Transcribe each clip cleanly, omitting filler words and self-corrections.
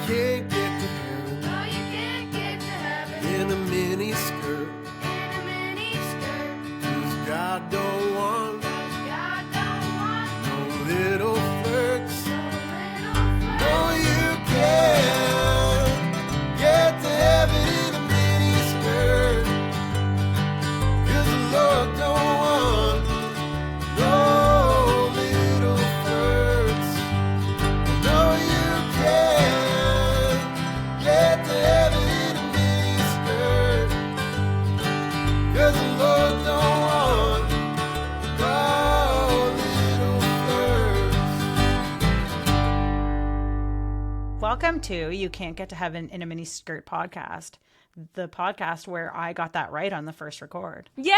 can't get to heaven. No, you can't get to heaven In a mini skirt. in a mini skirt. 'Cause God don't want God don't want no little flirts. no little No, flirt. you can't get to heaven in a mini skirt. 'Cause the Lord don't want no little flirts. No, you can't get to heaven in a mini skirt. 'Cause the Lord don't want no little flirts. Welcome to You Can't Get to Heaven in a Mini Skirt podcast, the podcast where I got that right on the first record. Yay!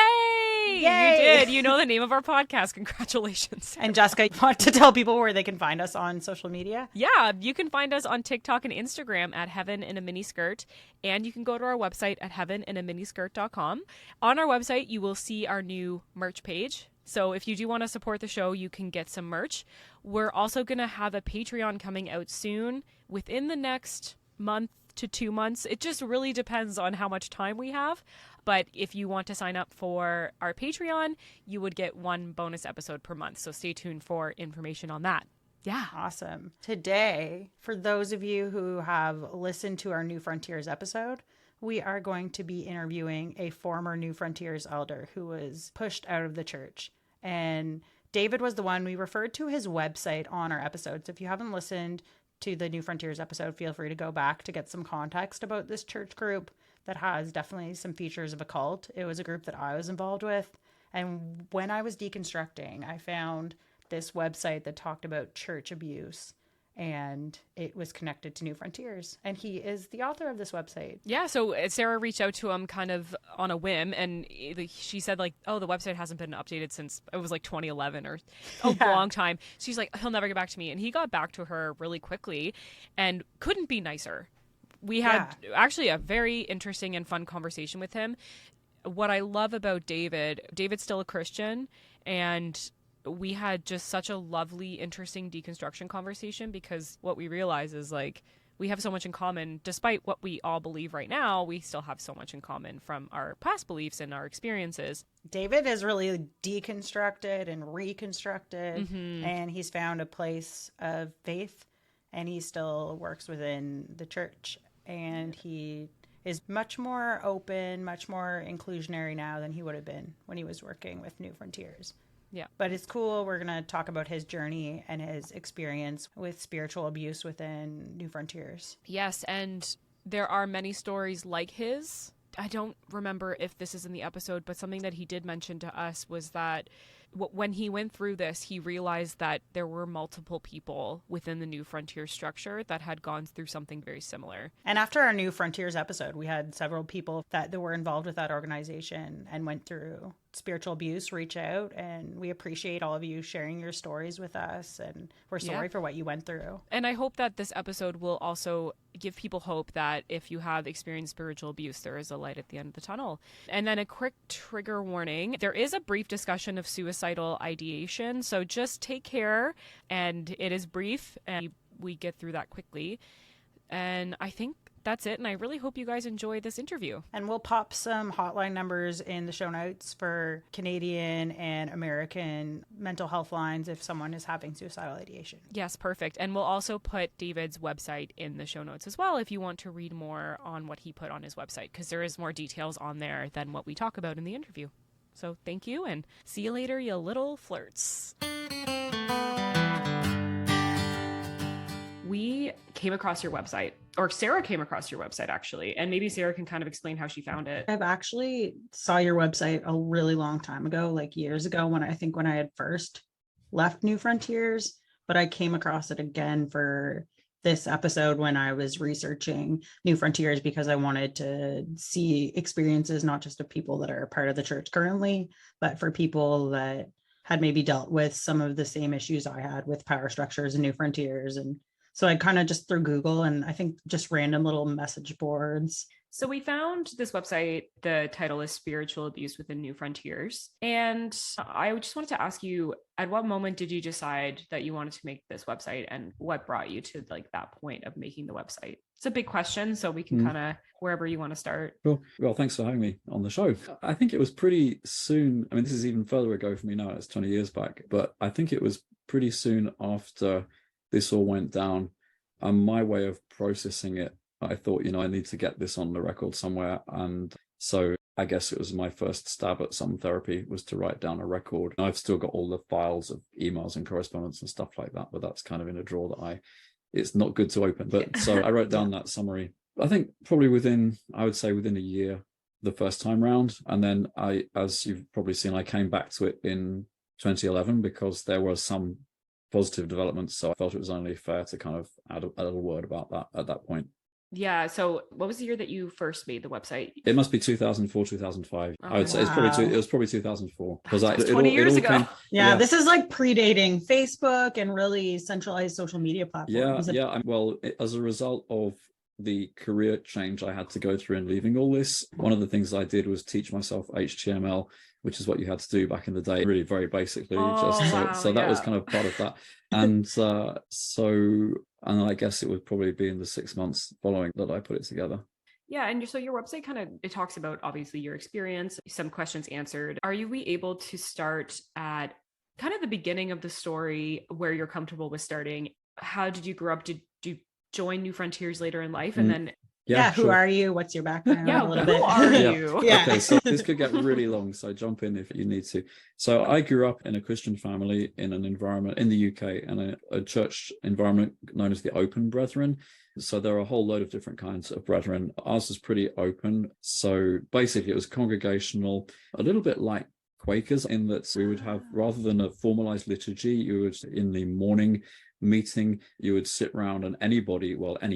Yay! You did. You know the name of our podcast. Congratulations. And Jessica, you want to tell people where they can find us on social media? Yeah, you can find us on TikTok and Instagram at Heaven in a Miniskirt, and you can go to our website at heaveninaminiskirt.com. On our website, you will see our new merch page. So if you do want to support the show, you can get some merch. We're also going to have a Patreon coming out soon within the next month to 2 months. It just really depends on how much time we have. But if you want to sign up for our Patreon, you would get one bonus episode per month. So stay tuned for information on that. Yeah. Awesome. Today, for those of you who have listened to our Newfrontiers episode, we are going to be interviewing a former Newfrontiers elder who was pushed out of the church. And David was the one we referred to his website on our episodes. If you haven't listened to the Newfrontiers episode, feel free to go back to get some context about this church group that has definitely some features of a cult. It was a group that I was involved with. And when I was deconstructing, I found this website that talked about church abuse, and it was connected to Newfrontiers. And he is the author of this website. Yeah, so Sarah reached out to him kind of on a whim, and she said, like, oh, the website hasn't been updated since, it was like 2011 or a long time. She's like, he'll never get back to me. And he got back to her really quickly and couldn't be nicer. We had actually a very interesting and fun conversation with him. What I love about David's still a Christian, and we had just such a lovely, interesting deconstruction conversation, because what we realize is, like, we have so much in common. Despite what we all believe right now, we still have so much in common from our past beliefs and our experiences. David is really deconstructed and reconstructed, and he's found a place of faith, and he still works within the church. And he is much more open, much more inclusionary now than he would have been when he was working with Newfrontiers. Yeah. But it's cool. We're going to talk about his journey and his experience with spiritual abuse within Newfrontiers. Yes, and there are many stories like his. I don't remember if this is in the episode, but something that he did mention to us was that when he went through this, he realized that there were multiple people within the Newfrontiers structure that had gone through something very similar. And after our Newfrontiers episode, we had several people that were involved with that organization and went through spiritual abuse reach out, and we appreciate all of you sharing your stories with us, and we're sorry for what you went through. And I hope that this episode will also give people hope that if you have experienced spiritual abuse, there is a light at the end of the tunnel. And then a quick trigger warning: there is a brief discussion of suicidal ideation, so just take care, and it is brief and we get through that quickly. And I think that's it, and I really hope you guys enjoy this interview. And we'll pop some hotline numbers in the show notes for Canadian and American mental health lines if someone is having suicidal ideation. Yes, perfect. And we'll also put David's website in the show notes as well if you want to read more on what he put on his website, because there is more details on there than what we talk about in the interview. So thank you, and see you later, you little flirts. We came across your website, or Sarah came across your website, actually. And maybe Sarah can kind of explain how she found it. I've actually saw your website a really long time ago, like years ago, when I had first left Newfrontiers, but I came across it again for this episode when I was researching Newfrontiers, because I wanted to see experiences, not just of people that are part of the church currently, but for people that had maybe dealt with some of the same issues I had with power structures and Newfrontiers. And so I kind of just through Google and I think just random little message boards So we found this website. The title is Spiritual Abuse Within New Frontiers. And I just wanted to ask you, at what moment did you decide that you wanted to make this website, and what brought you to like that point of making the website? It's a big question, so we can kind of wherever you want to start. Sure. Well, thanks for having me on the show. I think it was pretty soon. I mean, this is even further ago for me now. It's 20 years back, but I think it was pretty soon after this all went down. And my way of processing it, I thought, I need to get this on the record somewhere. And so I guess it was my first stab at some therapy, was to write down a record. And I've still got all the files of emails and correspondence and stuff like that, but that's kind of in a drawer that it's not good to open. But so I wrote down that summary. I think probably within a year, the first time round. And then as you've probably seen, I came back to it in 2011 because there was some positive developments. So I felt it was only fair to kind of add a little word about that at that point. Yeah. So what was the year that you first made the website? It must be 2004, 2005. Oh, I would say it was probably 2004. Because it 20 years ago. This is like predating Facebook and really centralized social media platforms. Well, as a result of the career change I had to go through in leaving all this, one of the things I did was teach myself HTML, which is what you had to do back in the day, really very basically. So that was kind of part of that. And and I guess it would probably be in the 6 months following that I put it together. Yeah, and so your website it talks about obviously your experience, some questions answered. Are we able to start at kind of the beginning of the story where you're comfortable with starting? How did you grow up? Did you join New Frontiers later in life? And then who are you? What's your background? Yeah, who are you? Okay, so this could get really long, so jump in if you need to. So I grew up in a Christian family in an environment in the UK, and a church environment known as the Open Brethren. So there are a whole load of different kinds of brethren. Ours was pretty open. So basically it was congregational, a little bit like Quakers, in that we would have, rather than a formalized liturgy, you would, in the morning meeting, you would sit around, and any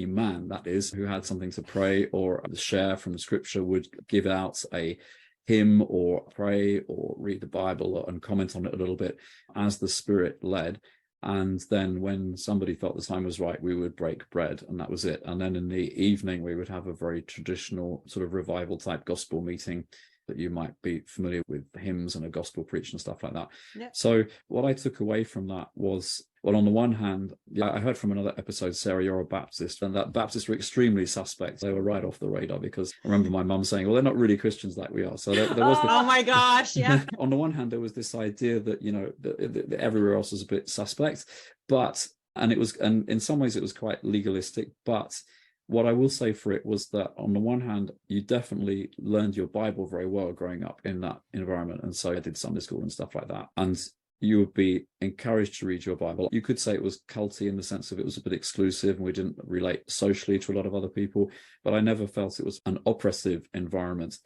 man that is, who had something to pray or share from the scripture, would give out a hymn or pray or read the Bible and comment on it a little bit as the Spirit led. And then when somebody felt the time was right, we would break bread, and that was it. And then in the evening, we would have a very traditional sort of revival type gospel meeting that you might be familiar with, hymns and a gospel preach and stuff like that. Yeah. So what I took away from that was, well, on the one hand, I heard from another episode, Sarah, you're a Baptist, and that Baptists were extremely suspect. They were right off the radar, because I remember my mum saying, well, they're not really Christians like we are. So there was oh my gosh, yeah. On the one hand, there was this idea that, that everywhere else was a bit suspect, and in some ways it was quite legalistic, but what I will say for it was that on the one hand, you definitely learned your Bible very well growing up in that environment. And so I did Sunday school and stuff like that. And you would be encouraged to read your Bible. You could say it was culty in the sense of it was a bit exclusive and we didn't relate socially to a lot of other people, but I never felt it was an oppressive environment.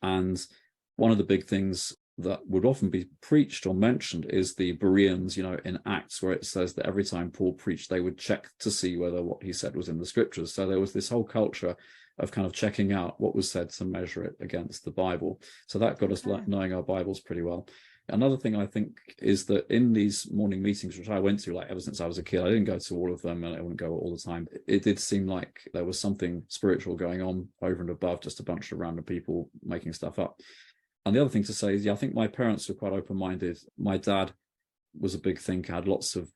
And one of the big things that would often be preached or mentioned is the Bereans, in Acts, where it says that every time Paul preached, they would check to see whether what he said was in the scriptures. So there was this whole culture of kind of checking out what was said to measure it against the Bible. So that got us knowing our Bibles pretty well. Another thing I think is that in these morning meetings, which I went to ever since I was a kid, I didn't go to all of them and I wouldn't go all the time. It did seem like there was something spiritual going on over and above just a bunch of random people making stuff up. And the other thing to say is, I think my parents were quite open-minded. My dad was a big thinker, had lots of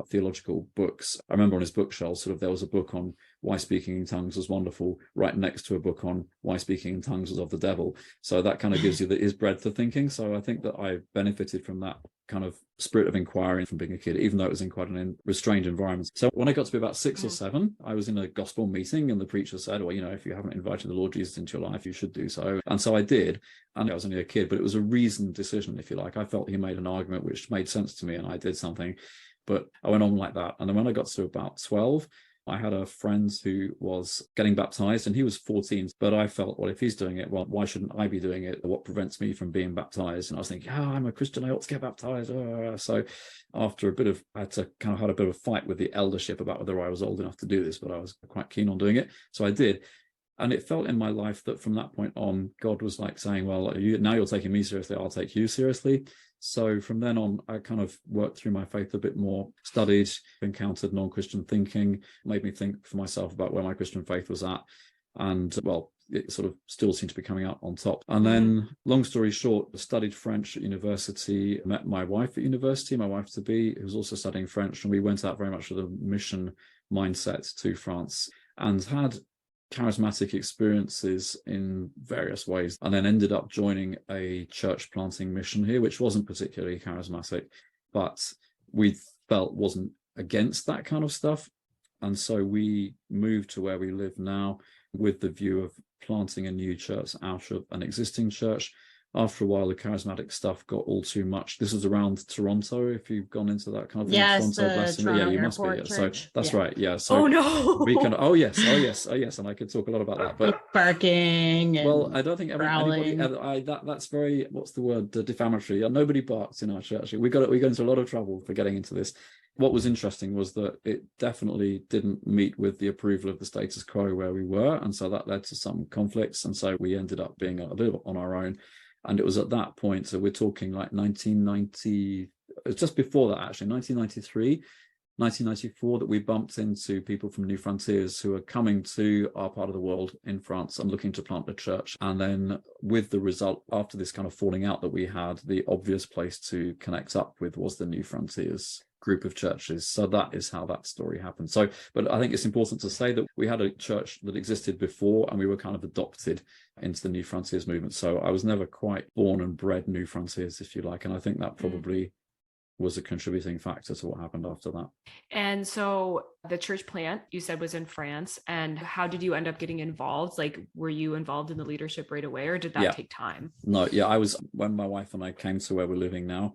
theological books. I remember on his bookshelf, there was a book on why speaking in tongues was wonderful, right next to a book on why speaking in tongues was of the devil. So that kind of gives you his breadth of thinking. So I think that I benefited from that kind of spirit of inquiry from being a kid, even though it was in quite an restrained environment. So when I got to be about 6 or 7, I was in a gospel meeting and the preacher said, well, if you haven't invited the Lord Jesus into your life, you should do so. And so I did. And I was only a kid, but it was a reasoned decision, if you like. I felt he made an argument which made sense to me and I did something. But I went on like that. And then when I got to about 12, I had a friend who was getting baptized and he was 14. But I felt, well, if he's doing it, well, why shouldn't I be doing it? What prevents me from being baptized? And I was thinking, I'm a Christian, I ought to get baptized. So after I had to kind of had a bit of a fight with the eldership about whether I was old enough to do this, but I was quite keen on doing it. So I did. And it felt in my life that from that point on, God was like saying, well, now you're taking me seriously, I'll take you seriously. So from then on, I kind of worked through my faith a bit more, studied, encountered non-Christian thinking, made me think for myself about where my Christian faith was at. And, well, it sort of still seemed to be coming out on top. And then, long story short, studied French at university, met my wife at university, my wife to be, who was also studying French, and we went out very much with a mission mindset to France and had charismatic experiences in various ways, and then ended up joining a church planting mission here, which wasn't particularly charismatic, but we felt wasn't against that kind of stuff. And so we moved to where we live now with the view of planting a new church out of an existing church. After a while, the charismatic stuff got all too much. This was around Toronto, if you've gone into that kind of thing. Yes, Toronto, the Blessing. Toronto Yeah, you must be. Airport So Church. that's Yeah. right. Yeah. So Oh no. we can. Oh yes. And I could talk a lot about that. But Barking and well, I don't think anybody. growling. That's very. What's the word? Defamatory. Yeah, nobody barks in our church. We got into a lot of trouble for getting into this. What was interesting was that it definitely didn't meet with the approval of the status quo where we were, and so that led to some conflicts. And so we ended up being a little on our own. And it was at that point, so we're talking like 1990, just before that actually, 1993, 1994, that we bumped into people from Newfrontiers who are coming to our part of the world in France and looking to plant a church. And then with the result, after this kind of falling out that we had, the obvious place to connect up with was the Newfrontiers group of churches. So that is how that story happened. So, but I think it's important to say that we had a church that existed before, and we were kind of adopted into the Newfrontiers movement. So I was never quite born and bred Newfrontiers, if you like. And I think that probably was a contributing factor to what happened after that. And so the church plant you said was in France, and how did you end up getting involved? Like, were you involved in the leadership right away, or did that take time? No, yeah, I was, when my wife and I came to where we're living now,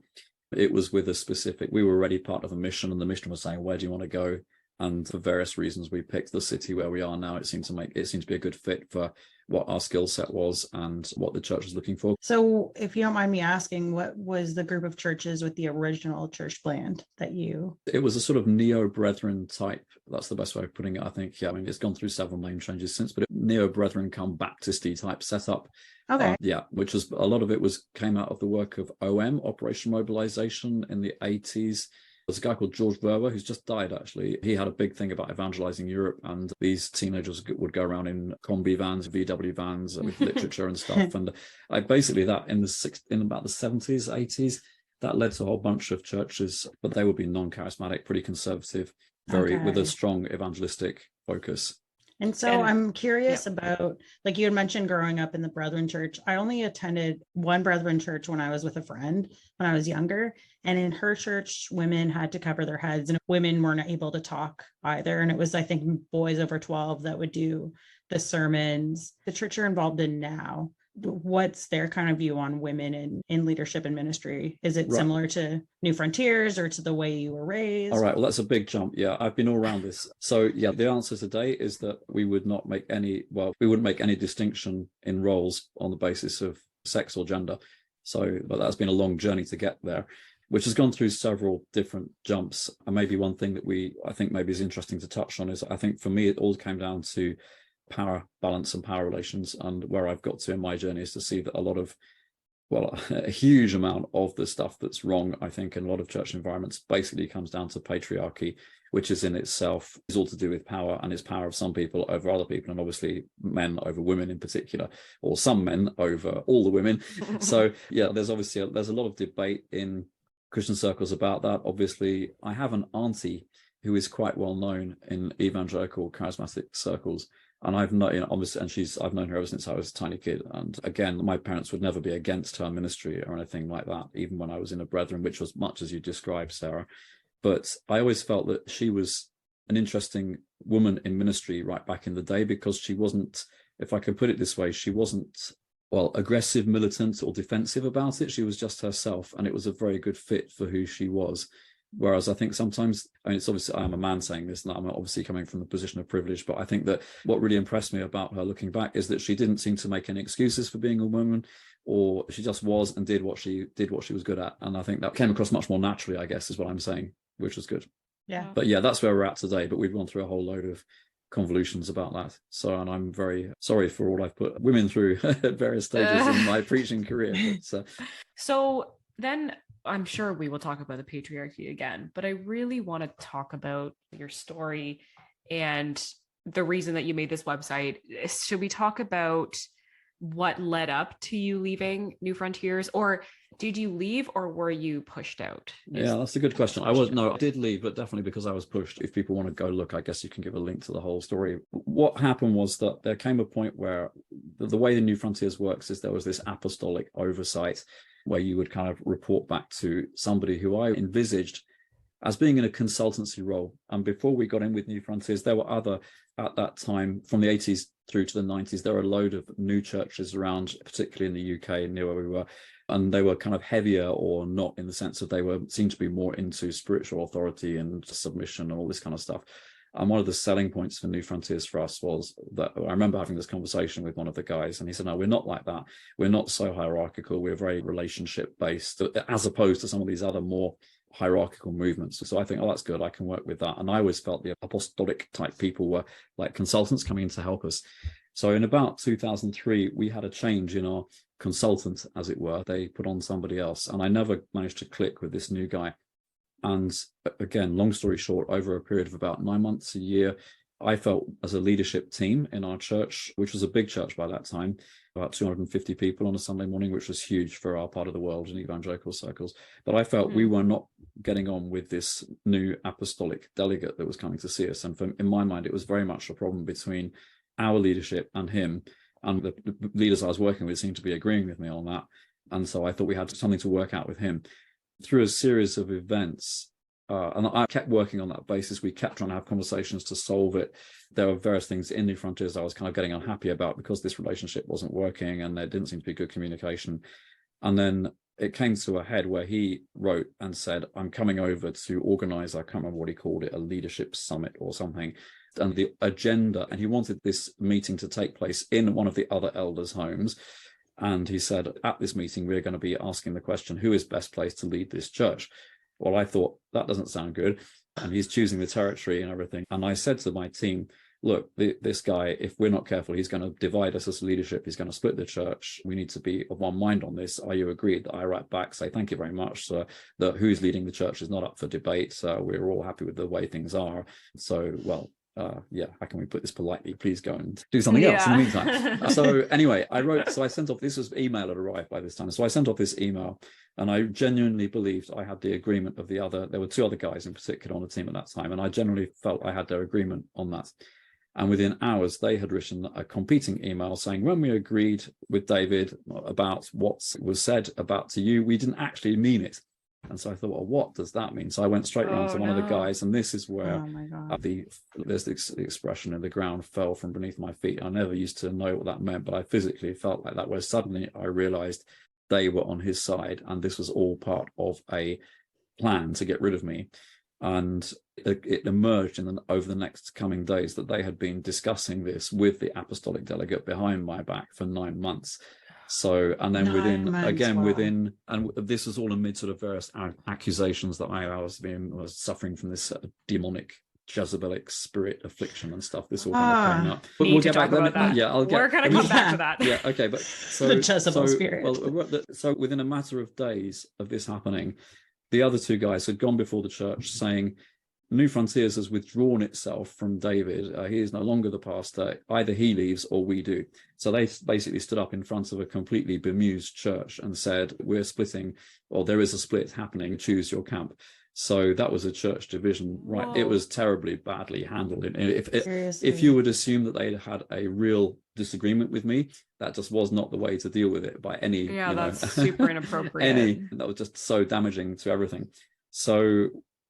it was with a specific, we were already part of a mission, and the mission was saying, where do you want to go? And for various reasons, we picked the city where we are now. It seemed to be a good fit for what our skill set was and what the church was looking for. So if you don't mind me asking, what was the group of churches with the original church plant that you... It was a sort of neo-brethren type, that's the best way of putting it, I think. Yeah, I mean, it's gone through several name changes since, but neo-brethren come Baptist-y type setup. Okay. Yeah, which was, a lot of it came out of the work of OM, Operation Mobilization, in the 80s. There's a guy called George Verwer who's just died, actually. He had a big thing about evangelizing Europe, and these teenagers would go around in combi vans, VW vans with literature and stuff. And basically that in about the 70s, 80s, that led to a whole bunch of churches, but they would be non-charismatic, pretty conservative, with a strong evangelistic focus. And so I'm curious about, like you had mentioned growing up in the Brethren Church. I only attended one Brethren Church when I was with a friend when I was younger. And in her church, women had to cover their heads and women weren't able to talk either. And it was, I think, boys over 12 that would do the sermons. The church you're involved in now, what's their kind of view on women in leadership and ministry? Is it similar to Newfrontiers or to the way you were raised? All right, well, that's a big jump. Yeah, I've been all around this. So yeah, the answer today is that we wouldn't make any distinction in roles on the basis of sex or gender. So, but that's been a long journey to get there, which has gone through several different jumps. And maybe one thing that I think maybe is interesting to touch on is, I think for me, it all came down to power balance and power relations. And where I've got to in my journey is to see that a huge amount of the stuff that's wrong, I think, in a lot of church environments basically comes down to patriarchy, which is in itself is all to do with power, and it's power of some people over other people, and obviously men over women in particular, or some men over all the women. So yeah, there's a lot of debate in Christian circles about that. Obviously, I have an auntie who is quite well known in evangelical charismatic circles. And I've known, I've known her ever since I was a tiny kid. And again, my parents would never be against her ministry or anything like that, even when I was in a Brethren, which was much as you described, Sarah. But I always felt that she was an interesting woman in ministry right back in the day, because she wasn't, if I can put it this way, she wasn't, aggressive, militant, or defensive about it. She was just herself, and it was a very good fit for who she was. Whereas I think sometimes, it's obviously, I'm a man saying this, and I'm obviously coming from the position of privilege, but I think that what really impressed me about her looking back is that she didn't seem to make any excuses for being a woman, or she just was and did what she was good at. And I think that came across much more naturally, I guess, is what I'm saying, which was good. Yeah. But yeah, that's where we're at today. But we've gone through a whole load of convolutions about that. So, and I'm very sorry for all I've put women through at various stages in my preaching career. But, So then I'm sure we will talk about the patriarchy again, but I really want to talk about your story and the reason that you made this website. Should we talk about what led up to you leaving Newfrontiers, or did you leave, or were you pushed out? Yeah, that's a good question. I did leave, but definitely because I was pushed. If people want to go look, I guess you can give a link to the whole story. What happened was that there came a point where the way the Newfrontiers works is there was this apostolic oversight where you would kind of report back to somebody who I envisaged as being in a consultancy role. And before we got in with Newfrontiers, there were other, at that time, from the 80s through to the 90s, there were a load of new churches around, particularly in the UK, near where we were. And they were kind of heavier or not, in the sense that they seemed to be more into spiritual authority and submission and all this kind of stuff. And one of the selling points for Newfrontiers for us was that I remember having this conversation with one of the guys, and he said, no, we're not like that. We're not so hierarchical. We're very relationship based, as opposed to some of these other more hierarchical movements. So I think, oh, that's good. I can work with that. And I always felt the apostolic type people were like consultants coming in to help us. So in about 2003, we had a change in our consultant, as it were. They put on somebody else, and I never managed to click with this new guy. And again, long story short, over a period of about 9 months, a year, I felt as a leadership team in our church, which was a big church by that time, about 250 people on a Sunday morning, which was huge for our part of the world in evangelical circles. But I felt we were not getting on with this new apostolic delegate that was coming to see us. And in my mind, it was very much a problem between our leadership and him. And the leaders I was working with seemed to be agreeing with me on that. And so I thought we had something to work out with him. Through a series of events, and I kept working on that basis. We kept trying to have conversations to solve it. There were various things in Newfrontiers I was kind of getting unhappy about because this relationship wasn't working and there didn't seem to be good communication. And then it came to a head where he wrote and said, I'm coming over to organize, I can't remember what he called it, a leadership summit or something. And the agenda, and he wanted this meeting to take place in one of the other elders' homes. And he said, at this meeting, we're going to be asking the question, who is best placed to lead this church? Well, I thought, that doesn't sound good. And he's choosing the territory and everything. And I said to my team, look, this guy, if we're not careful, he's going to divide us as leadership. He's going to split the church. We need to be of one mind on this. Are you agreed? I write back, say, thank you very much. So that who's leading the church is not up for debate. So we're all happy with the way things are. So, well, how can we put this politely? Please go and do something else in the meantime. So anyway, I sent off, this was email had arrived by this time. So I sent off this email, and I genuinely believed I had the agreement of there were two other guys in particular on the team at that time. And I generally felt I had their agreement on that. And within hours, they had written a competing email saying, when we agreed with David about what was said about to you, we didn't actually mean it. And so I thought, well, what does that mean? So I went straight around to one of the guys, and this is where there's the expression in the ground fell from beneath my feet. I never used to know what that meant, but I physically felt like that, where suddenly I realized they were on his side, and this was all part of a plan to get rid of me. And it emerged over the next coming days that they had been discussing this with the apostolic delegate behind my back for 9 months. So, and then within, and this was all amid sort of various accusations that I was suffering from this demonic Jezebelic spirit affliction and stuff. This all kind of came up. But we'll get back about that. Yeah, we're going to come back to that. Yeah, okay. But so the Jezebel spirit. Well, so within a matter of days of this happening, the other two guys had gone before the church saying, Newfrontiers has withdrawn itself from David. He is no longer the pastor. Either he leaves or we do. So they basically stood up in front of a completely bemused church and said, we're splitting, or there is a split happening. Choose your camp. So that was a church division, right? Whoa. It was terribly badly handled. If you would assume that they had a real disagreement with me, that just was not the way to deal with it by any. Yeah, that's super inappropriate. That was just so damaging to everything. So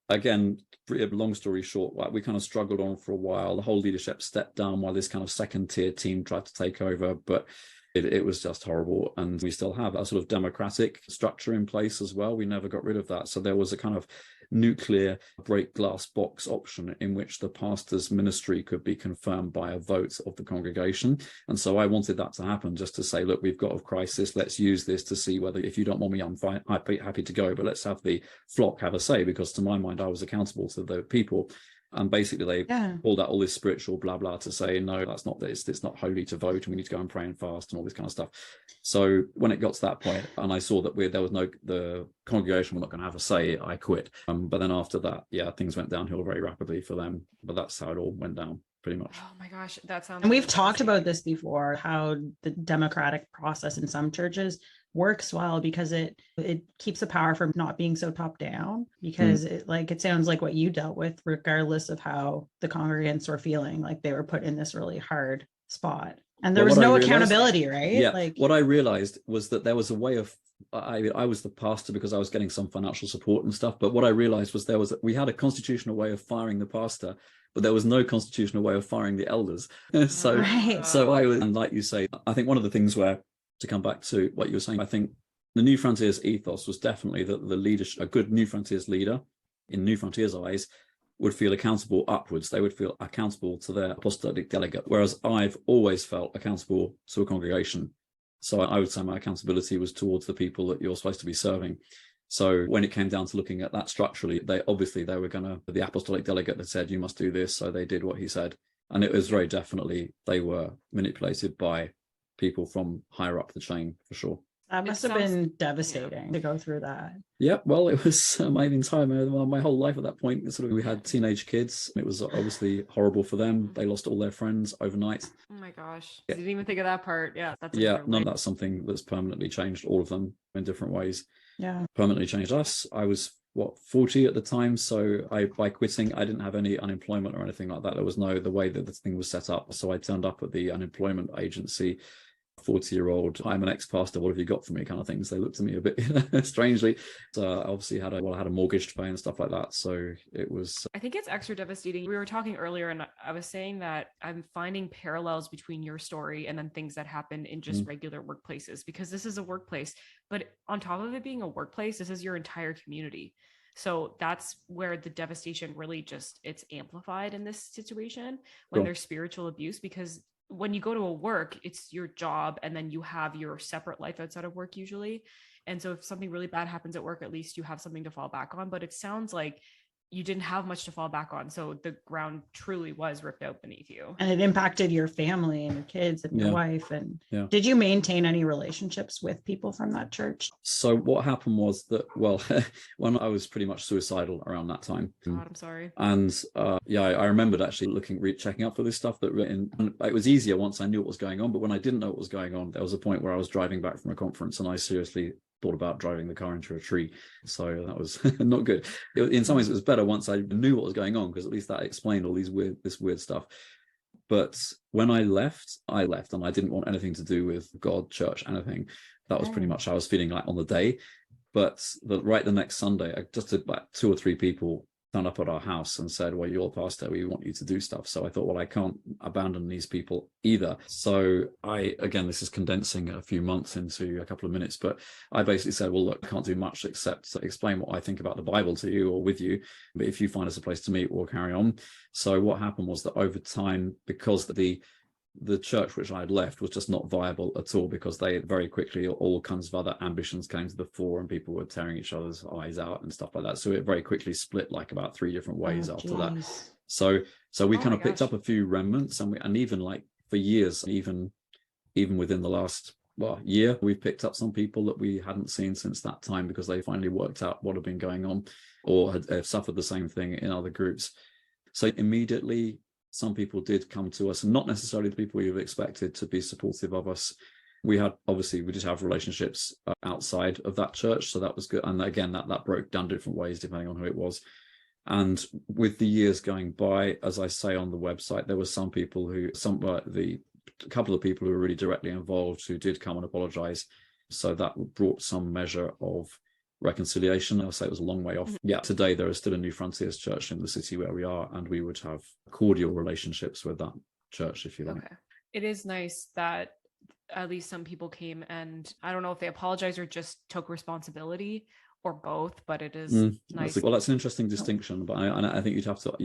again, long story short, we kind of struggled on for a while. The whole leadership stepped down while this kind of second tier team tried to take over, but it was just horrible. And we still have a sort of democratic structure in place as well. We never got rid of that. So there was a kind of nuclear break glass box option in which the pastor's ministry could be confirmed by a vote of the congregation. And so I wanted that to happen, just to say, look, we've got a crisis. Let's use this to see whether, if you don't want me, I'm fine, I'd be happy to go, but let's have the flock have a say, because to my mind, I was accountable to the people. And basically they Yeah. pulled out all this spiritual blah blah to say, no, that's not this, it's not holy to vote, and we need to go and pray and fast and all this kind of stuff. So when it got to that point, and I saw that there was the congregation were not going to have a say, I quit. But then after that, yeah, things went downhill very rapidly for them. But that's how it all went down, pretty much. Oh my gosh, that sounds. And we've talked devastating. about this before, how the democratic process in some churches works well because it keeps the power from not being so top down, because it sounds like what you dealt with, regardless of how the congregants were feeling, like they were put in this really hard spot. And there Well, was what I no realized- accountability, right? Yeah. Like What I realized was that there was a way of, I was the pastor because I was getting some financial support and stuff. But what I realized was we had a constitutional way of firing the pastor, but there was no constitutional way of firing the elders. So I was, and like you say, I think one of the things where, to come back to what you were saying, I think the Newfrontiers ethos was definitely that the leadership, a good Newfrontiers leader, in Newfrontiers' eyes, would feel accountable upwards. They would feel accountable to their apostolic delegate, whereas I've always felt accountable to a congregation. So I would say my accountability was towards the people that you're supposed to be serving. So when it came down to looking at that structurally, the apostolic delegate that said, you must do this. So they did what he said. And it was very definitely, they were manipulated by people from higher up the chain, for sure. that must have been devastating to go through that. Yeah, well, it was my whole life at that point. We had teenage kids. It was obviously horrible for them. They lost all their friends overnight. Oh my gosh, I didn't even think of that part. Yeah, that's That's something that's permanently changed all of them in different ways. Yeah. Permanently changed us. I was 40 at the time, so by quitting, I didn't have any unemployment or anything like that. There was the way that the thing was set up. So I turned up at the unemployment agency. 40-year-old, I'm an ex-pastor, what have you got for me, kind of things. They looked at me a bit strangely. So I obviously had a mortgage to pay and stuff like that. So it was, I think it's extra devastating. We were talking earlier and I was saying that I'm finding parallels between your story and then things that happen in just regular workplaces, because this is a workplace, but on top of it being a workplace, this is your entire community. So that's where the devastation really it's amplified in this situation when there's spiritual abuse, because when you go to a work, it's your job, and then you have your separate life outside of work usually. And so if something really bad happens at work, at least you have something to fall back on. But it sounds like you didn't have much to fall back on. So the ground truly was ripped out beneath you. And it impacted your family and your kids and your wife. And did you maintain any relationships with people from that church? So what happened was that, well, when I was pretty much suicidal around that time. God, I'm sorry. And I remembered actually checking up for this stuff it was easier once I knew what was going on. But when I didn't know what was going on, there was a point where I was driving back from a conference and I seriously thought about driving the car into a tree. So that was not good. In some ways it was better once I knew what was going on, because at least that explained all this weird stuff. But when I left and I didn't want anything to do with God, church, anything. That was pretty much how I was feeling like on the day. But the next Sunday, just about 2 or 3 people turned up at our house and said, well, you're a pastor, we want you to do stuff. So I thought, well, I can't abandon these people either. So this is condensing a few months into a couple of minutes, but I basically said, well, look, I can't do much except explain what I think about the Bible to you or with you. But if you find us a place to meet, we'll carry on. So what happened was that over time, because the church which I had left was just not viable at all, because they very quickly, all kinds of other ambitions came to the fore and people were tearing each other's eyes out and stuff like that. So it very quickly split like about 3 different ways after that. So we kind of picked up a few remnants, and even like for years, even within the last year, we've picked up some people that we hadn't seen since that time, because they finally worked out what had been going on or had suffered the same thing in other groups. So immediately, some people did come to us, and not necessarily the people we have expected to be supportive of us. We did have relationships outside of that church, so that was good. And again, that broke down different ways depending on who it was. And with the years going by, as I say on the website, there were some people a couple of people who were really directly involved who did come and apologize. So that brought some measure of reconciliation. I'll say it was a long way off. Yeah, today there is still a Newfrontiers church in the city where we are, and we would have cordial relationships with that church, if you like. Okay. It is nice that at least some people came, and I don't know if they apologized or just took responsibility or both, but it is nice. That's an interesting distinction, but I think you'd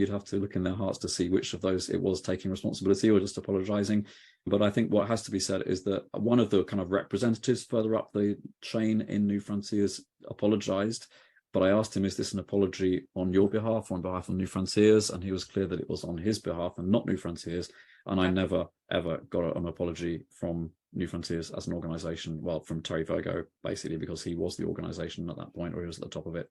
have to look in their hearts to see which of those it was taking responsibility or just apologizing. But I think what has to be said is that one of the kind of representatives further up the chain in Newfrontiers apologized, But I asked him, is this an apology on your behalf, or on behalf of Newfrontiers? And he was clear that it was on his behalf and not Newfrontiers. And I never, ever got an apology from Newfrontiers as an organization. Well, from Terry Virgo, basically, because he was the organization at that point, or he was at the top of it.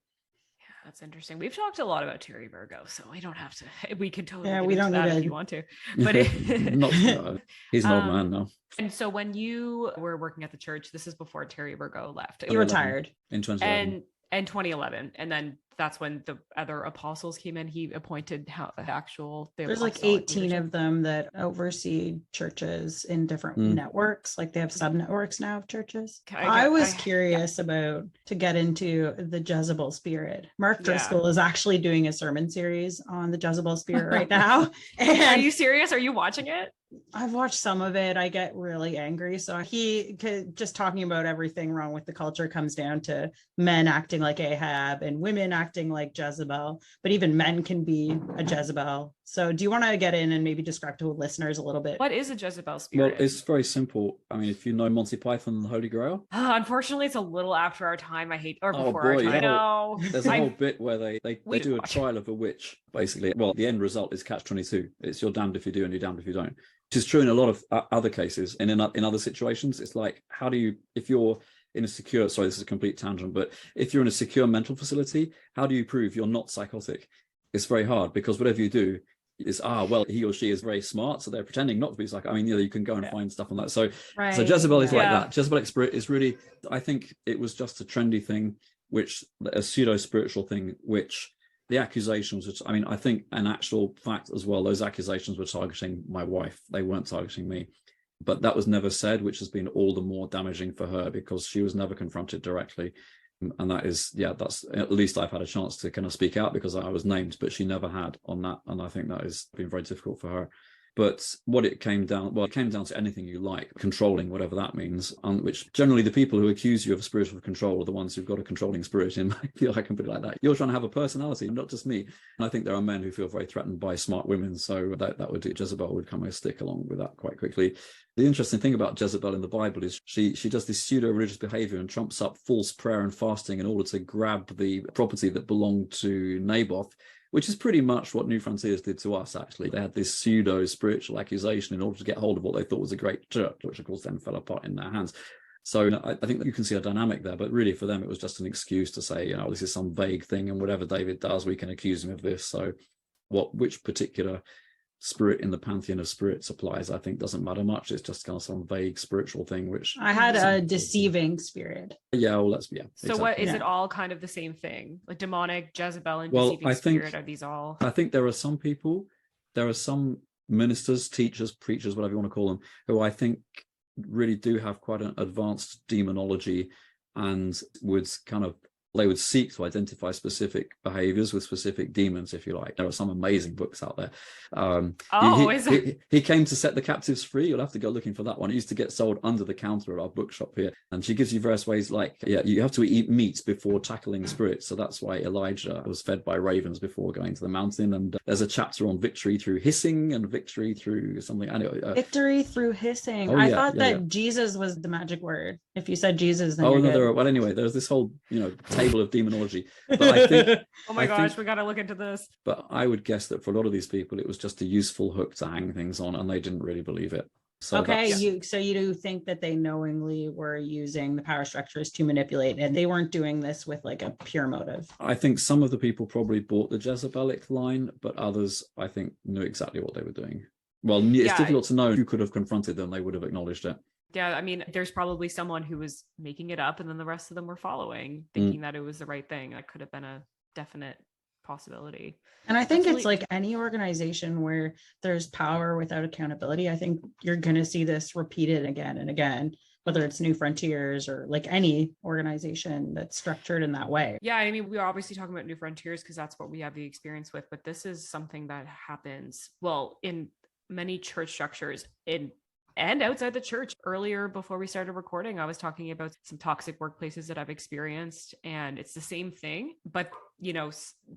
That's interesting. We've talked a lot about Terry Virgo, so we don't have to. We could totally Yeah, get we into don't that need if to- you want to. But He's an old man now. And so when you were working at the church, this is before Terry Virgo left. He retired. In 2011. And 2011, and then that's when the other apostles came in. He appointed There's like 18 of them that oversee churches in different networks. Like they have sub networks now of churches. I was curious about to get into the Jezebel spirit. Mark Driscoll is actually doing a sermon series on the Jezebel spirit right now. And are you serious? Are you watching it? I've watched some of it. I get really angry. So he just talking about everything wrong with the culture comes down to men acting like Ahab and women acting like Jezebel, but even men can be a Jezebel. So do you want to get in and maybe describe to listeners a little bit? What is a Jezebel spirit? Well, it's very simple. I mean, if you know Monty Python and the Holy Grail. Unfortunately, it's a little after our time. Before our time. You I know. There's a whole bit where they do a trial of a witch, basically. Well, the end result is catch-22. It's you're damned if you do and you're damned if you don't. Which is true in a lot of other cases. And in other situations, it's like, how do you, if you're in a secure, sorry, this is a complete tangent, but if you're in a secure mental facility, how do you prove you're not psychotic? It's very hard, because whatever you do is, well, he or she is very smart, so they're pretending not to be psychotic. I mean, you can go and find stuff on that. So Jezebel is like that. Jezebelic spirit is really, I think it was just a trendy thing, a pseudo-spiritual thing, which the accusations, which, I mean, I think an actual fact as well, those accusations were targeting my wife. They weren't targeting me. But that was never said, which has been all the more damaging for her, because she was never confronted directly. And that is, that's, at least I've had a chance to kind of speak out because I was named, but she never had on that. And I think that has been very difficult for her. But what it came down to anything you like, controlling, whatever that means, which generally the people who accuse you of spiritual control are the ones who've got a controlling spirit in. I feel I can put it like that. You're trying to have a personality, not just me. And I think there are men who feel very threatened by smart women. So that would do. Jezebel would come a stick along with that quite quickly. The interesting thing about Jezebel in the Bible is she does this pseudo-religious behavior and trumps up false prayer and fasting in order to grab the property that belonged to Naboth, which is pretty much what Newfrontiers did to us, actually. They had this pseudo-spiritual accusation in order to get hold of what they thought was a great church, which, of course, then fell apart in their hands. So I think that you can see a dynamic there, but really for them, it was just an excuse to say, this is some vague thing, and whatever David does, we can accuse him of this. So which particular spirit in the pantheon of spirits applies, I think, doesn't matter much. It's just kind of some vague spiritual thing, which I had a deceiving spirit. So exactly. what is it all kind of the same thing? Like demonic, Jezebel, and deceiving spirit, are these all? I think there are some ministers, teachers, preachers, whatever you want to call them, who I think really do have quite an advanced demonology and they would seek to identify specific behaviors with specific demons, if you like. There are some amazing books out there. He came to set the captives free. You'll have to go looking for that one. It used to get sold under the counter at our bookshop here. And she gives you various ways, like, you have to eat meat before tackling spirits. So that's why Elijah was fed by ravens before going to the mountain. And there's a chapter on victory through hissing and victory through something. Anyway, victory through hissing. I thought that Jesus was the magic word. If you said Jesus, then anyway, there's this whole, table of demonology. But I think, oh my gosh, we got to look into this. But I would guess that for a lot of these people, it was just a useful hook to hang things on, and they didn't really believe it. So you do think that they knowingly were using the power structures to manipulate, and they weren't doing this with like a pure motive? I think some of the people probably bought the Jezebelic line, but others, I think, knew exactly what they were doing. Well, it's difficult to know. If you could have confronted them, they would have acknowledged it. Yeah, I mean, there's probably someone who was making it up, and then the rest of them were following, thinking that it was the right thing. That could have been a definite possibility. And I think it's like any organization where there's power without accountability. I think you're going to see this repeated again and again, whether it's Newfrontiers or like any organization that's structured in that way. Yeah, I mean, we're obviously talking about Newfrontiers because that's what we have the experience with, but this is something that happens, in many church structures and outside the church. Earlier, before we started recording, I was talking about some toxic workplaces that I've experienced, and it's the same thing. But,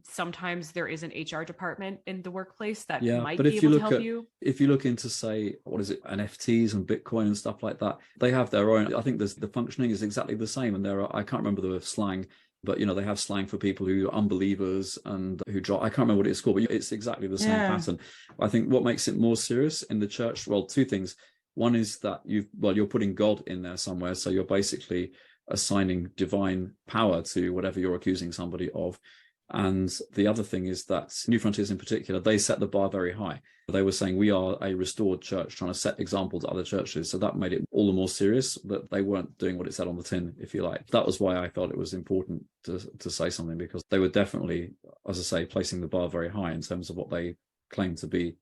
sometimes there is an HR department in the workplace that might be able to help you. If you look into, say, NFTs and Bitcoin and stuff like that, they have their own. I think the functioning is exactly the same. And I can't remember the slang, but they have slang for people who are unbelievers and who drop. I can't remember what it's called, but it's exactly the same pattern. I think what makes it more serious in the church, well, two things. One is that you're putting God in there somewhere, so you're basically assigning divine power to whatever you're accusing somebody of. And the other thing is that Newfrontiers in particular, they set the bar very high. They were saying we are a restored church trying to set examples to other churches. So that made it all the more serious that they weren't doing what it said on the tin, if you like. That was why I felt it was important to say something, because they were definitely, as I say, placing the bar very high in terms of what they claim to be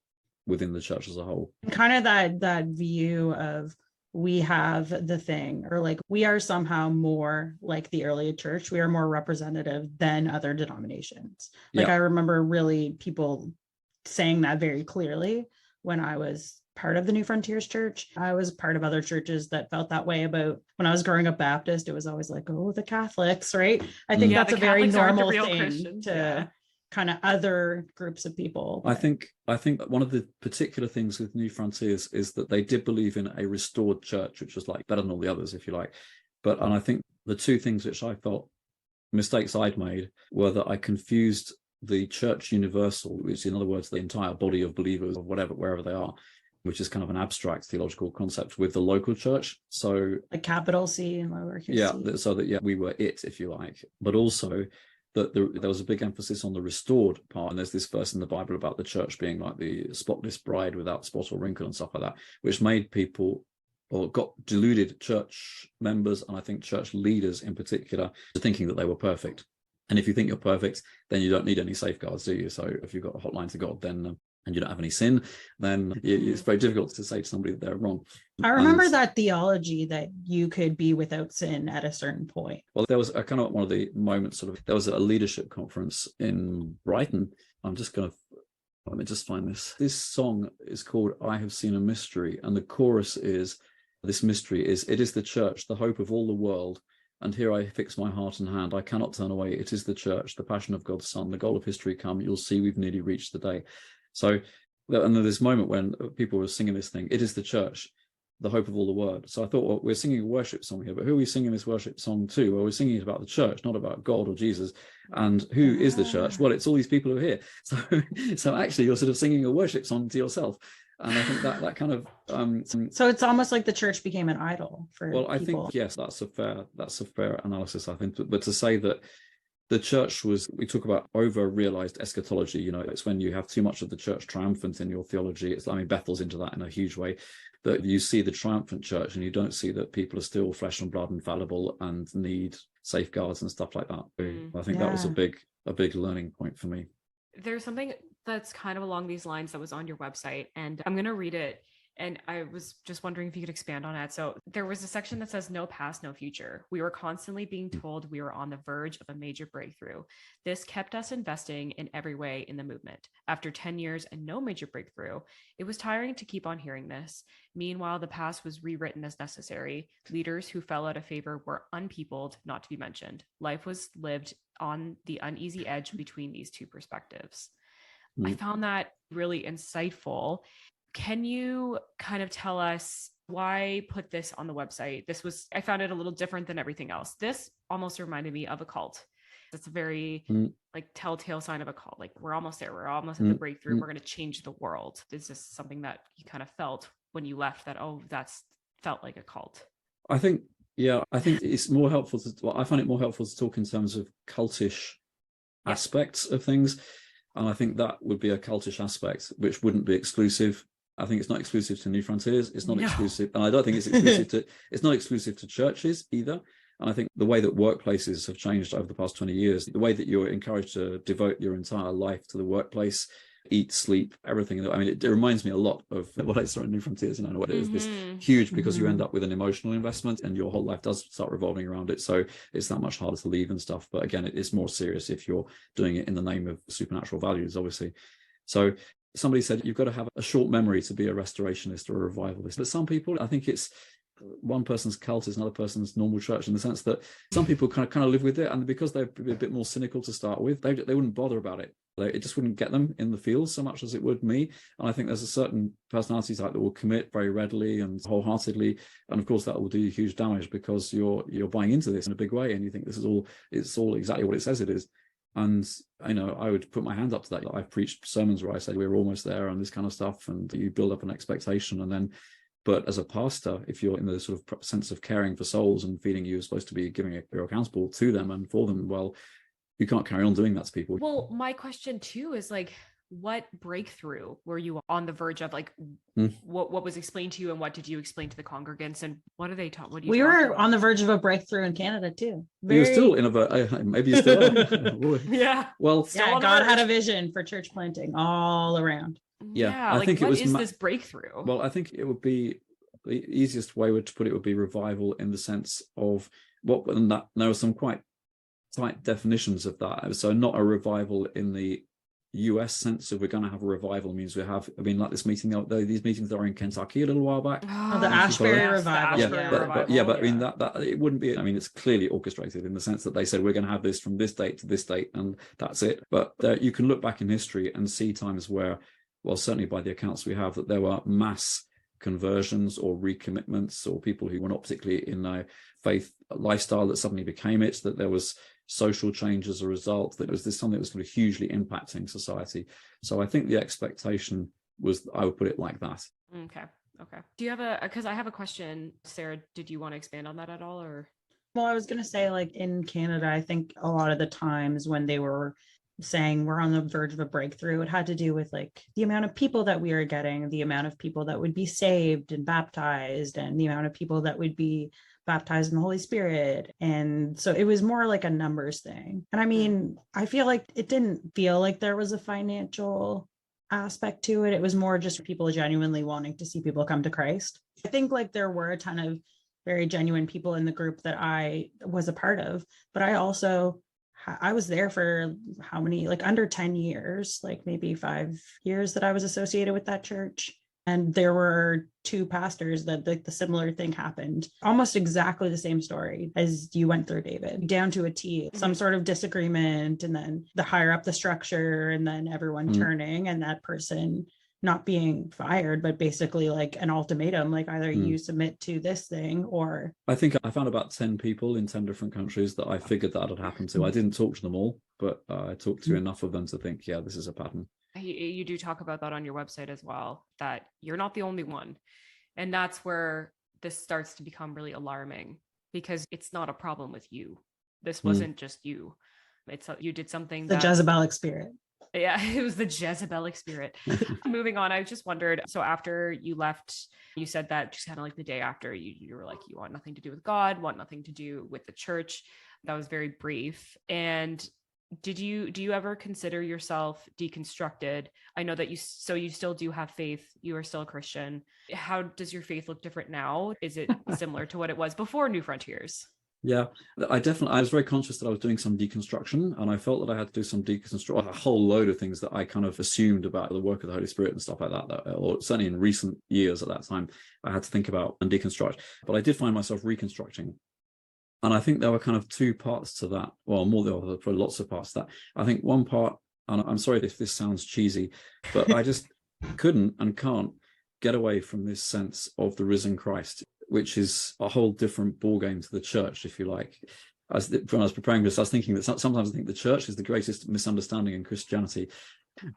within the church as a whole. Kind of that view of we have the thing, or like we are somehow more like the early church. We are more representative than other denominations. Like I remember really people saying that very clearly when I was part of the Newfrontiers church. I was part of other churches that felt that way about when I was growing up Baptist. It was always like, oh, the Catholics, right? I think that's a very normal thing to kind of other groups of people. I think one of the particular things with Newfrontiers is that they did believe in a restored church, which was like better than all the others, if you like. And I think the two things which I felt mistakes I'd made were that I confused the church universal, which in other words, the entire body of believers, or wherever they are, which is kind of an abstract theological concept, with the local church. So a capital C and lowercase C. So that we were it, if you like, but also that there was a big emphasis on the restored part. And there's this verse in the Bible about the church being like the spotless bride without spot or wrinkle and stuff like that, which made people, or got deluded church members, and I think church leaders in particular, thinking that they were perfect. And if you think you're perfect, then you don't need any safeguards, do you? So if you've got a hotline to God, then and you don't have any sin, then it's very difficult to say to somebody that they're wrong. I remember that theology that you could be without sin at a certain point. Well, there was a kind of one of the moments, there was a leadership conference in Brighton. Let me just find this. This song is called I Have Seen a Mystery. And the chorus is, this mystery is, it is the church, the hope of all the world. And here I fix my heart and hand. I cannot turn away. It is the church, the passion of God's Son, the goal of history come. You'll see we've nearly reached the day. So, and there's this moment when people were singing this thing, it is the church, the hope of all the world. So I thought, well, we're singing a worship song here, but who are we singing this worship song to? Well, we're singing it about the church, not about God or Jesus. And who is the church? Well, it's all these people who are here. So actually, you're sort of singing a worship song to yourself. And I think that kind of so it's almost like the church became an idol for people. I think, yes, that's a fair analysis, I think. But to say that the church was, we talk about over-realized eschatology, it's when you have too much of the church triumphant in your theology. Bethel's into that in a huge way, that you see the triumphant church and you don't see that people are still flesh and blood and fallible and need safeguards and stuff like that. I think that was a big learning point for me. There's something that's kind of along these lines that was on your website, and I'm going to read it. And I was just wondering if you could expand on it. So there was a section that says, no past, no future. We were constantly being told we were on the verge of a major breakthrough. This kept us investing in every way in the movement. After 10 years and no major breakthrough, it was tiring to keep on hearing this. Meanwhile, the past was rewritten as necessary. Leaders who fell out of favor were unpeopled, not to be mentioned. Life was lived on the uneasy edge between these two perspectives. I found that really insightful. Can you kind of tell us why put this on the website? I found it a little different than everything else. This almost reminded me of a cult. It's a very like telltale sign of a cult. Like we're almost there. We're almost at the breakthrough. We're going to change the world. Is this something that you kind of felt when you left that, that's felt like a cult? I think it's more helpful I find it more helpful to talk in terms of cultish aspects of things. And I think that would be a cultish aspect, which wouldn't be exclusive. I think it's not exclusive to Newfrontiers. It's not exclusive, and I don't think it's exclusive it's not exclusive to churches either. And I think the way that workplaces have changed over the past 20 years, the way that you're encouraged to devote your entire life to the workplace, eat, sleep, everything. I mean, it reminds me a lot of what I saw in Newfrontiers, and I know what it is. This huge, because you end up with an emotional investment and your whole life does start revolving around it. So it's that much harder to leave and stuff. But again, it is more serious if you're doing it in the name of supernatural values, obviously. So somebody said you've got to have a short memory to be a restorationist or a revivalist. But some people, I think it's one person's cult is another person's normal church, in the sense that some people kind of live with it, and because they're a bit more cynical to start with, they wouldn't bother about it. It just wouldn't get them in the field so much as it would me. And I think there's a certain personality type that will commit very readily and wholeheartedly, and of course that will do huge damage because you're buying into this in a big way, and you think it's all exactly what it says it is. And I would put my hand up to that. I've preached sermons where I said we're almost there and this kind of stuff, and you build up an expectation, and then. But as a pastor, if you're in the sort of sense of caring for souls and feeding, you're supposed to be giving you're accountable to them and for them. Well, you can't carry on doing that to people. Well, my question too is like, what breakthrough were you on the verge of? Like, what was explained to you, and what did you explain to the congregants, and what are they taught? What do you? We were on the verge of a breakthrough in Canada too. You're still in a maybe you still are. Yeah. Well, Yeah, God had a vision for church planting all around. Yeah, I like, think what it was is this breakthrough? Well, I think it would be the easiest way to put it would be revival, in the sense of and that there are some quite tight definitions of that. So not a revival in the US sense of we're going to have a revival means like this meeting, these meetings that are in Kentucky a little while back. Oh, the Ashbury revival. But I mean that it wouldn't be. I mean, it's clearly orchestrated in the sense that they said we're going to have this from this date to this date, and that's it. But you can look back in history and see times where, well, certainly by the accounts we have, that there were mass conversions or recommitments, or people who were not particularly in a faith lifestyle that suddenly became it, that there was social change as a result, that it was something that was sort of hugely impacting society. So I think the expectation was, I would put it like that. Okay. Do you have because I have a question, Sarah, did you want to expand on that at all, or? Well, I was going to say, like, in Canada, I think a lot of the times when they were saying we're on the verge of a breakthrough, it had to do with like the amount of people that we are getting, the amount of people that would be saved and baptized, and the amount of people that would be baptized in the Holy Spirit. And so it was more like a numbers thing. And I mean, I feel like it didn't feel like there was a financial aspect to it. It was more just people genuinely wanting to see people come to Christ. I think like there were a ton of very genuine people in the group that I was a part of, but I was there for how many, like under 10 years, like maybe 5 years that I was associated with that church. And there were 2 pastors that the similar thing happened. Almost exactly the same story as you went through, David, down to a T, some sort of disagreement, and then the higher up the structure, and then everyone turning, and that person not being fired, but basically like an ultimatum, like either you submit to this thing or. I think I found about 10 people in 10 different countries that I figured that had happened to. I didn't talk to them all, but I talked to enough of them to think, yeah, this is a pattern. You do talk about that on your website as well, that you're not the only one. And that's where this starts to become really alarming, because it's not a problem with you. This wasn't just you. You did something The Jezebelic spirit. Yeah, it was the Jezebelic spirit. Moving on, I just wondered, so after you left, you said that just kind of like the day after, you were like, you want nothing to do with God, want nothing to do with the church. That was very brief. And do you ever consider yourself deconstructed? I know that you still do have faith. You are still a Christian. How does your faith look different now? Is it similar to what it was before Newfrontiers? Yeah, I was very conscious that I was doing some deconstruction, and I felt that I had to do some deconstruction, a whole load of things that I kind of assumed about the work of the Holy Spirit and stuff like that, or certainly in recent years at that time, I had to think about and deconstruct. But I did find myself reconstructing. And I think there were kind of 2 parts to that. Well, more, there were probably lots of parts to that. I think one part, and I'm sorry if this sounds cheesy, but I just couldn't and can't get away from this sense of the risen Christ, which is a whole different ballgame to the church, if you like. When I was preparing this, I was thinking that sometimes I think the church is the greatest misunderstanding in Christianity.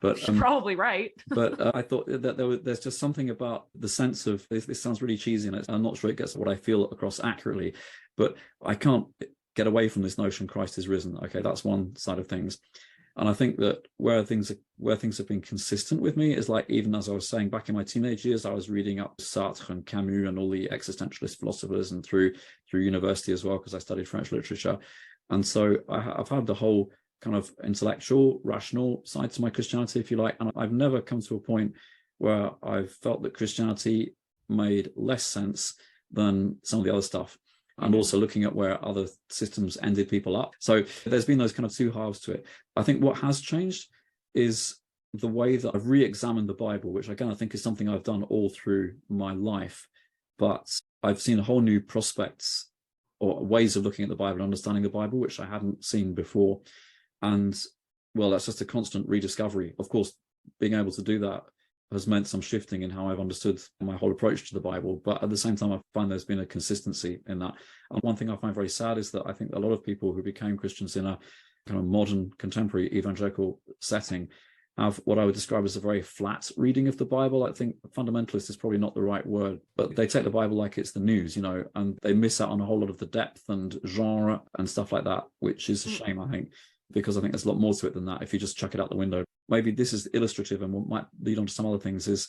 But you're probably right. But I thought that there's just something about the sense of this sounds really cheesy, and I'm not sure it gets what I feel across accurately, but I can't get away from this notion Christ is risen. Okay, that's one side of things. And I think that where things have been consistent with me is, like, even as I was saying, back in my teenage years, I was reading up Sartre and Camus and all the existentialist philosophers, and through university as well, because I studied French literature. And so I've had the whole kind of intellectual, rational side to my Christianity, if you like. And I've never come to a point where I've felt that Christianity made less sense than some of the other stuff. And also looking at where other systems ended people up. So there's been those kind of 2 halves to it. I think what has changed is the way that I've re-examined the Bible, which again, I think is something I've done all through my life. But I've seen a whole new prospects or ways of looking at the Bible, understanding the Bible, which I hadn't seen before. And well, that's just a constant rediscovery. Of course, being able to do that has meant some shifting in how I've understood my whole approach to the Bible. But at the same time, I find there's been a consistency in that. And one thing I find very sad is that I think a lot of people who became Christians in a kind of modern, contemporary evangelical setting have what I would describe as a very flat reading of the Bible. I think fundamentalist is probably not the right word, but they take the Bible like it's the news, you know, and they miss out on a whole lot of the depth and genre and stuff like that, which is a shame, I think, because I think there's a lot more to it than that if you just chuck it out the window. Maybe this is illustrative and what might lead on to some other things is,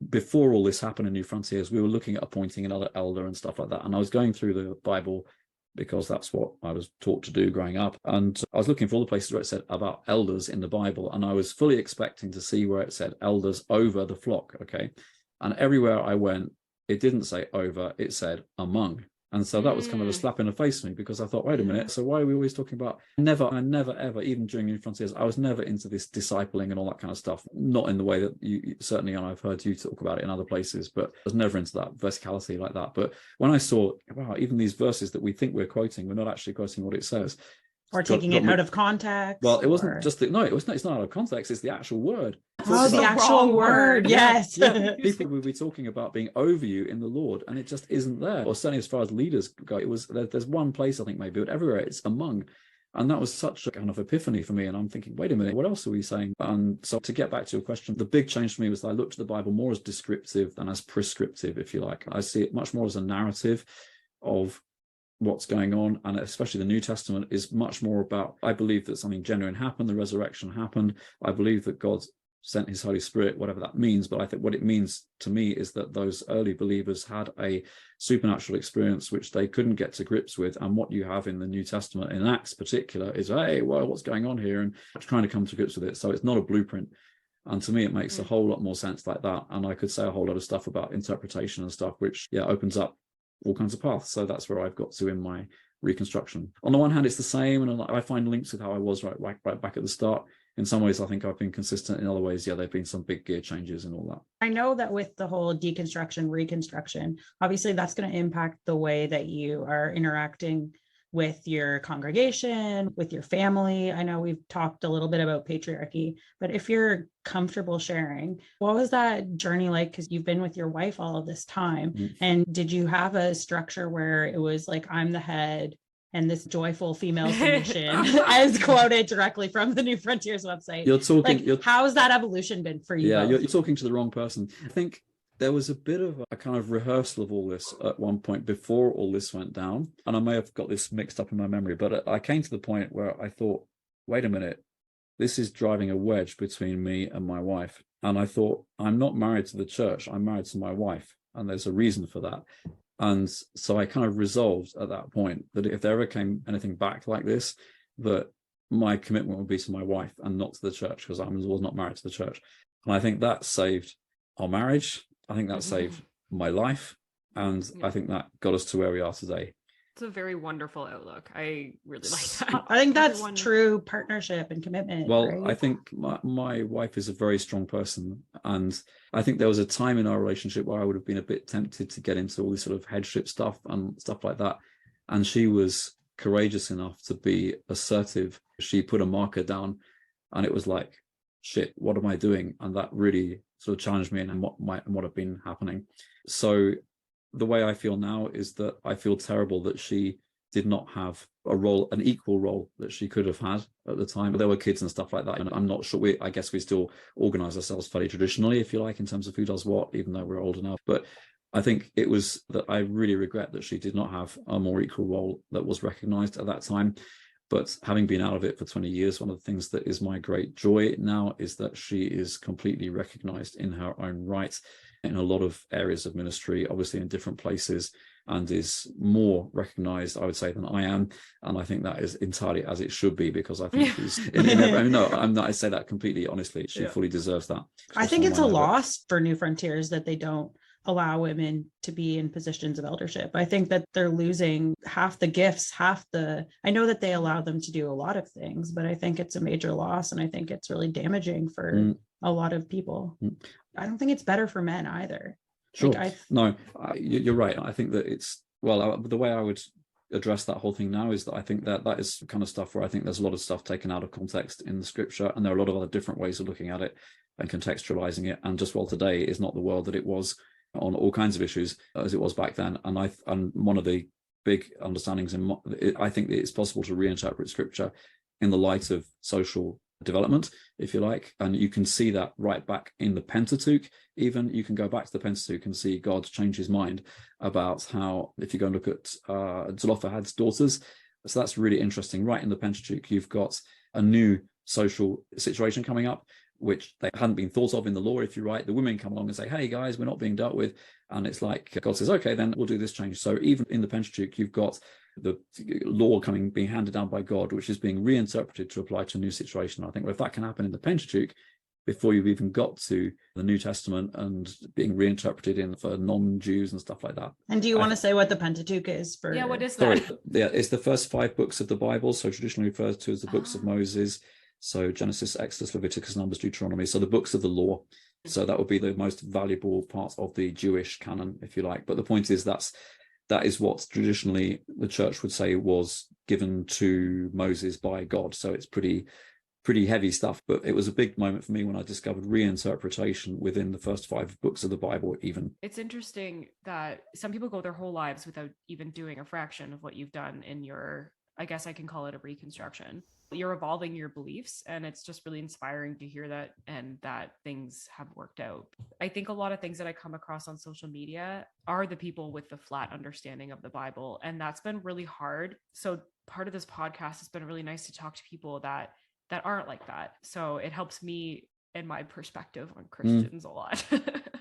before all this happened in Newfrontiers, we were looking at appointing another elder and stuff like that. And I was going through the Bible because that's what I was taught to do growing up. And I was looking for all the places where it said about elders in the Bible. And I was fully expecting to see where it said elders over the flock. Okay. And everywhere I went, it didn't say over, it said among. And so that was kind of a slap in the face for me, because I thought, wait a minute, so why are we always talking about I never, ever, even during Newfrontiers, I was never into this discipling and all that kind of stuff. Not in the way that you certainly, and I've heard you talk about it in other places, but I was never into that verticality like that. But when I saw, wow, even these verses that we think we're quoting, we're not actually quoting what it says. Or taking it out of context. Well, it wasn't just no, it's not out of context, it's the actual word. Oh, the actual word. Yes. Yeah. People will be talking about being over you in the Lord, and it just isn't there. Or certainly as far as leaders go, it was there's one place I think maybe, but everywhere it's among. And that was such a kind of epiphany for me. And I'm thinking, wait a minute, what else are we saying? And so to get back to your question, the big change for me was that I looked at the Bible more as descriptive than as prescriptive, if you like. I see it much more as a narrative of what's going on, and especially the New Testament is much more about, I believe that something genuine happened, the resurrection happened. I believe that God sent his Holy Spirit, whatever that means. But I think what it means to me is that those early believers had a supernatural experience which they couldn't get to grips with. And what you have in the New Testament, in Acts particular, is, hey, well, what's going on here? And trying to come to grips with it. So it's not a blueprint. And to me, it makes a whole lot more sense like that. And I could say a whole lot of stuff about interpretation and stuff, which, opens up all kinds of paths. So that's where I've got to in my reconstruction. On the one hand, it's the same, and I find links with how I was right back at the start. In some ways, I think I've been consistent. In other ways, there have been some big gear changes and all that. I know that with the whole deconstruction, reconstruction, obviously that's going to impact the way that you are interacting with your congregation, with your family. I know we've talked a little bit about patriarchy, but if you're comfortable sharing, what was that journey like? Because you've been with your wife all of this time. And did you have a structure where it was like, I'm the head and this joyful female submission, as quoted directly from the Newfrontiers website? You're talking. How's that evolution been for you? Yeah, you're talking to the wrong person. I think there was a bit of a kind of rehearsal of all this at one point before all this went down. And I may have got this mixed up in my memory, but I came to the point where I thought, wait a minute, this is driving a wedge between me and my wife. And I thought, I'm not married to the church, I'm married to my wife. And there's a reason for that. And so I kind of resolved at that point that if there ever came anything back like this, that my commitment would be to my wife and not to the church, because I was not married to the church. And I think that saved our marriage. I think that saved my life. And I think that got us to where we are today. It's a very wonderful outlook. I really like that. I think that's true partnership and commitment. Well, right? I think my wife is a very strong person. And I think there was a time in our relationship where I would have been a bit tempted to get into all this sort of headship stuff and stuff like that. And she was courageous enough to be assertive. She put a marker down and it was like, shit, what am I doing? And that really sort of challenged me and what had been happening. So the way I feel now is that I feel terrible that she did not have an equal role that she could have had at the time. But there were kids and stuff like that. And I'm not sure, I guess we still organize ourselves fairly traditionally, if you like, in terms of who does what, even though we're old enough. But I think it was that I really regret that she did not have a more equal role that was recognized at that time. But having been out of it for 20 years, one of the things that is my great joy now is that she is completely recognized in her own right in a lot of areas of ministry, obviously in different places, and is more recognized, I would say, than I am. And I think that is entirely as it should be, because I think she's, I say that completely honestly, she fully deserves that. I think it's a loss for Newfrontiers that they don't allow women to be in positions of eldership. I think that they're losing half the gifts, I know that they allow them to do a lot of things, but I think it's a major loss. And I think it's really damaging for a lot of people. I don't think it's better for men either. Sure. You're right. I think that the way I would address that whole thing now is that I think that that is the kind of stuff where I think there's a lot of stuff taken out of context in the scripture, and there are a lot of other different ways of looking at it and contextualizing it. And just while today is not the world that it was on all kinds of issues as it was back then, and one of the big understandings I think it's possible to reinterpret scripture in the light of social development, if you like, and you can see that right back in the Pentateuch. Even you can go back to the Pentateuch and see God change his mind about how, if you go and look at Zelophehad's daughters, so that's really interesting. Right in the Pentateuch, you've got a new social situation coming up which they hadn't been thought of in the law. If you write, the women come along and say, hey guys, we're not being dealt with, and it's like God says, okay, then we'll do this change. So even in the Pentateuch, you've got the law being handed down by God, which is being reinterpreted to apply to a new situation. I think, well, if that can happen in the Pentateuch before you've even got to the New Testament and being reinterpreted for non-Jews and stuff like that. And do you want to say what the Pentateuch is for? Yeah, what is that? Sorry, yeah, it's the first 5 books of the Bible, so traditionally referred to as the books of Moses. So Genesis, Exodus, Leviticus, Numbers, Deuteronomy. So the books of the law. So that would be the most valuable part of the Jewish canon, if you like. But the point is that is what traditionally the church would say was given to Moses by God. So it's pretty heavy stuff. But it was a big moment for me when I discovered reinterpretation within the first 5 books of the Bible even. It's interesting that some people go their whole lives without even doing a fraction of what you've done in your, I guess I can call it a reconstruction. You're evolving your beliefs, and it's just really inspiring to hear that, and that things have worked out. I think a lot of things that I come across on social media are the people with the flat understanding of the Bible, and that's been really hard. So part of this podcast has been really nice to talk to people that aren't like that. So it helps me in my perspective on Christians a lot.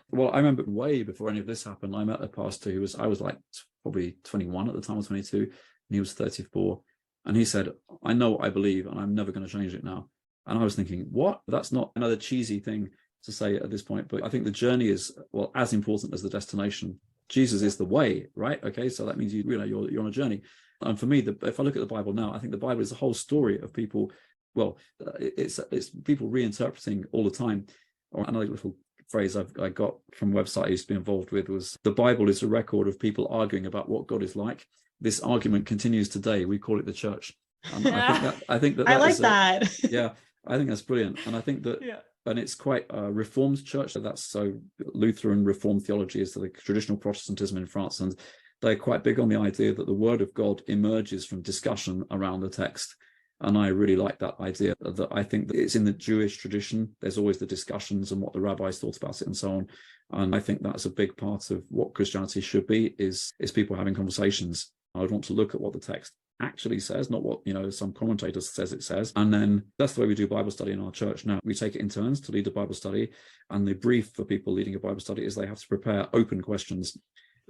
Well, I remember way before any of this happened, I met a pastor who I was like probably 21 at the time, or 22, and he was 34. And he said, I know what I believe, and I'm never going to change it now. And I was thinking, what? That's not another cheesy thing to say at this point. But I think the journey is, well, as important as the destination. Jesus is the way, right? Okay, so that means you're on a journey. And for me, if I look at the Bible now, I think the Bible is a whole story of people. Well, it's people reinterpreting all the time. Or another little phrase I got from a website I used to be involved with was, the Bible is a record of people arguing about what God is like. This argument continues today. We call it the church. And I think that I like that. Yeah, I think that's brilliant. And I think that, and it's quite a Reformed church. So Lutheran Reformed theology is the traditional Protestantism in France. And they're quite big on the idea that the word of God emerges from discussion around the text. And I really like that idea. That I think that it's in the Jewish tradition. There's always the discussions and what the rabbis thought about it and so on. And I think that's a big part of what Christianity should be, is people having conversations. I would want to look at what the text actually says, not what some commentator says it says. And then that's the way we do Bible study in our church now. We take it in turns to lead a Bible study, and the brief for people leading a Bible study is they have to prepare open questions,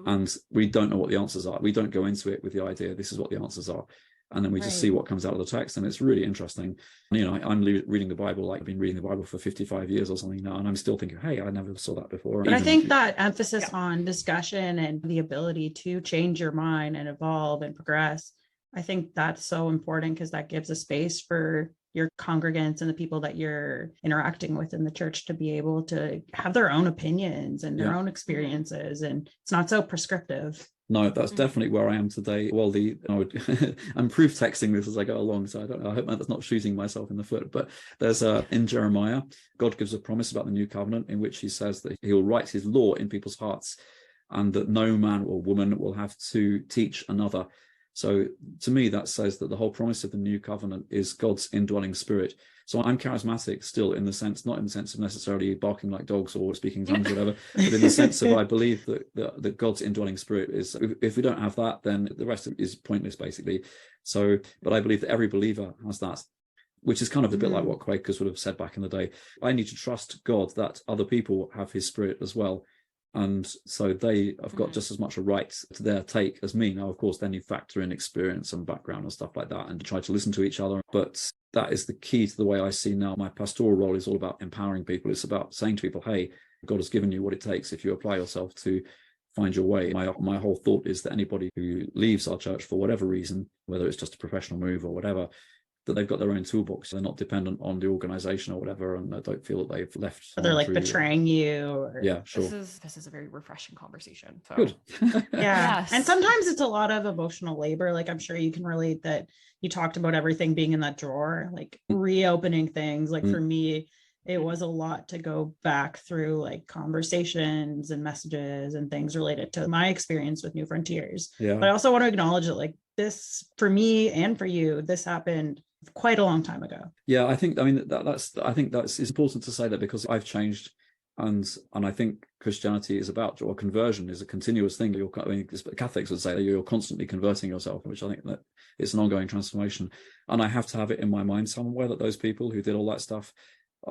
and we don't know what the answers are. We don't go into it with the idea this is what the answers are, and then we just see what comes out of the text. And it's really interesting. I'm reading the Bible like I've been reading the Bible for 55 years or something now, and I'm still thinking, hey, I never saw that before. And I think that emphasis on discussion and the ability to change your mind and evolve and progress, I think that's so important, because that gives a space for your congregants and the people that you're interacting with in the church to be able to have their own opinions and their own experiences, and it's not so prescriptive. No, that's definitely where I am today. Well, I'm proof texting this as I go along, so I hope that's not shooting myself in the foot. But there's in Jeremiah, God gives a promise about the new covenant in which he says that he will write his law in people's hearts, and that no man or woman will have to teach another. So to me, that says that the whole promise of the new covenant is God's indwelling spirit. So I'm charismatic still, in the sense, not in the sense of necessarily barking like dogs or speaking tongues or whatever, but in the sense of I believe that God's indwelling spirit is, if we don't have that, then the rest is pointless, basically. So, but I believe that every believer has that, which is kind of a bit like what Quakers would have said back in the day. I need to trust God that other people have his spirit as well. And so they have got just as much a right to their take as me. Now, of course, then you factor in experience and background and stuff like that, and try to listen to each other. But that is the key to the way I see now. My pastoral role is all about empowering people. It's about saying to people, hey, God has given you what it takes if you apply yourself to find your way. My whole thought is that anybody who leaves our church for whatever reason, whether it's just a professional move or whatever, that they've got their own toolbox. They're not dependent on the organization or whatever, and I don't feel that they've left. They're like through- betraying you. Or... Yeah, sure. This is a very refreshing conversation. So. Good. Yeah. Yes. And sometimes it's a lot of emotional labor. Like I'm sure you can relate that you talked about everything being in that drawer, like reopening things. Like for me, it was a lot to go back through like conversations and messages and things related to my experience with Newfrontiers. Yeah. But I also want to acknowledge that like this, for me and for you, this happened quite a long time ago. Yeah, I think it's important to say that, because I've changed, and I think Christianity is about, or conversion is a continuous thing. Catholics would say that you're constantly converting yourself, which I think that it's an ongoing transformation. And I have to have it in my mind somewhere that those people who did all that stuff,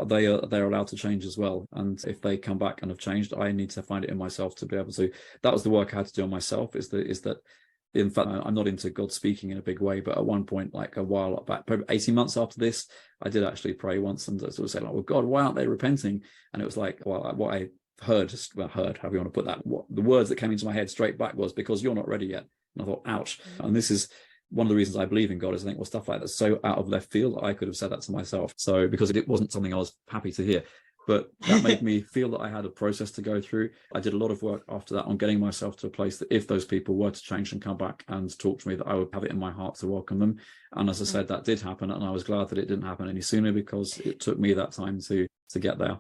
they're allowed to change as well. And if they come back and have changed, I need to find it in myself to be able to. That was the work I had to do on myself. Is that in fact, I'm not into God speaking in a big way, but at one point, like a while back, probably 18 months after this, I did actually pray once and sort of say, like, well, God, why aren't they repenting? And it was like, well, what I heard, however you want to put that, what the words that came into my head straight back was, because you're not ready yet. And I thought, ouch. And this is one of the reasons I believe in God, is I think, well, stuff like that's so out of left field, I could have said that to myself. So because it wasn't something I was happy to hear. But that made me feel that I had a process to go through. I did a lot of work after that on getting myself to a place that if those people were to change and come back and talk to me, that I would have it in my heart to welcome them. And as I said, that did happen. And I was glad that it didn't happen any sooner, because it took me that time to get there.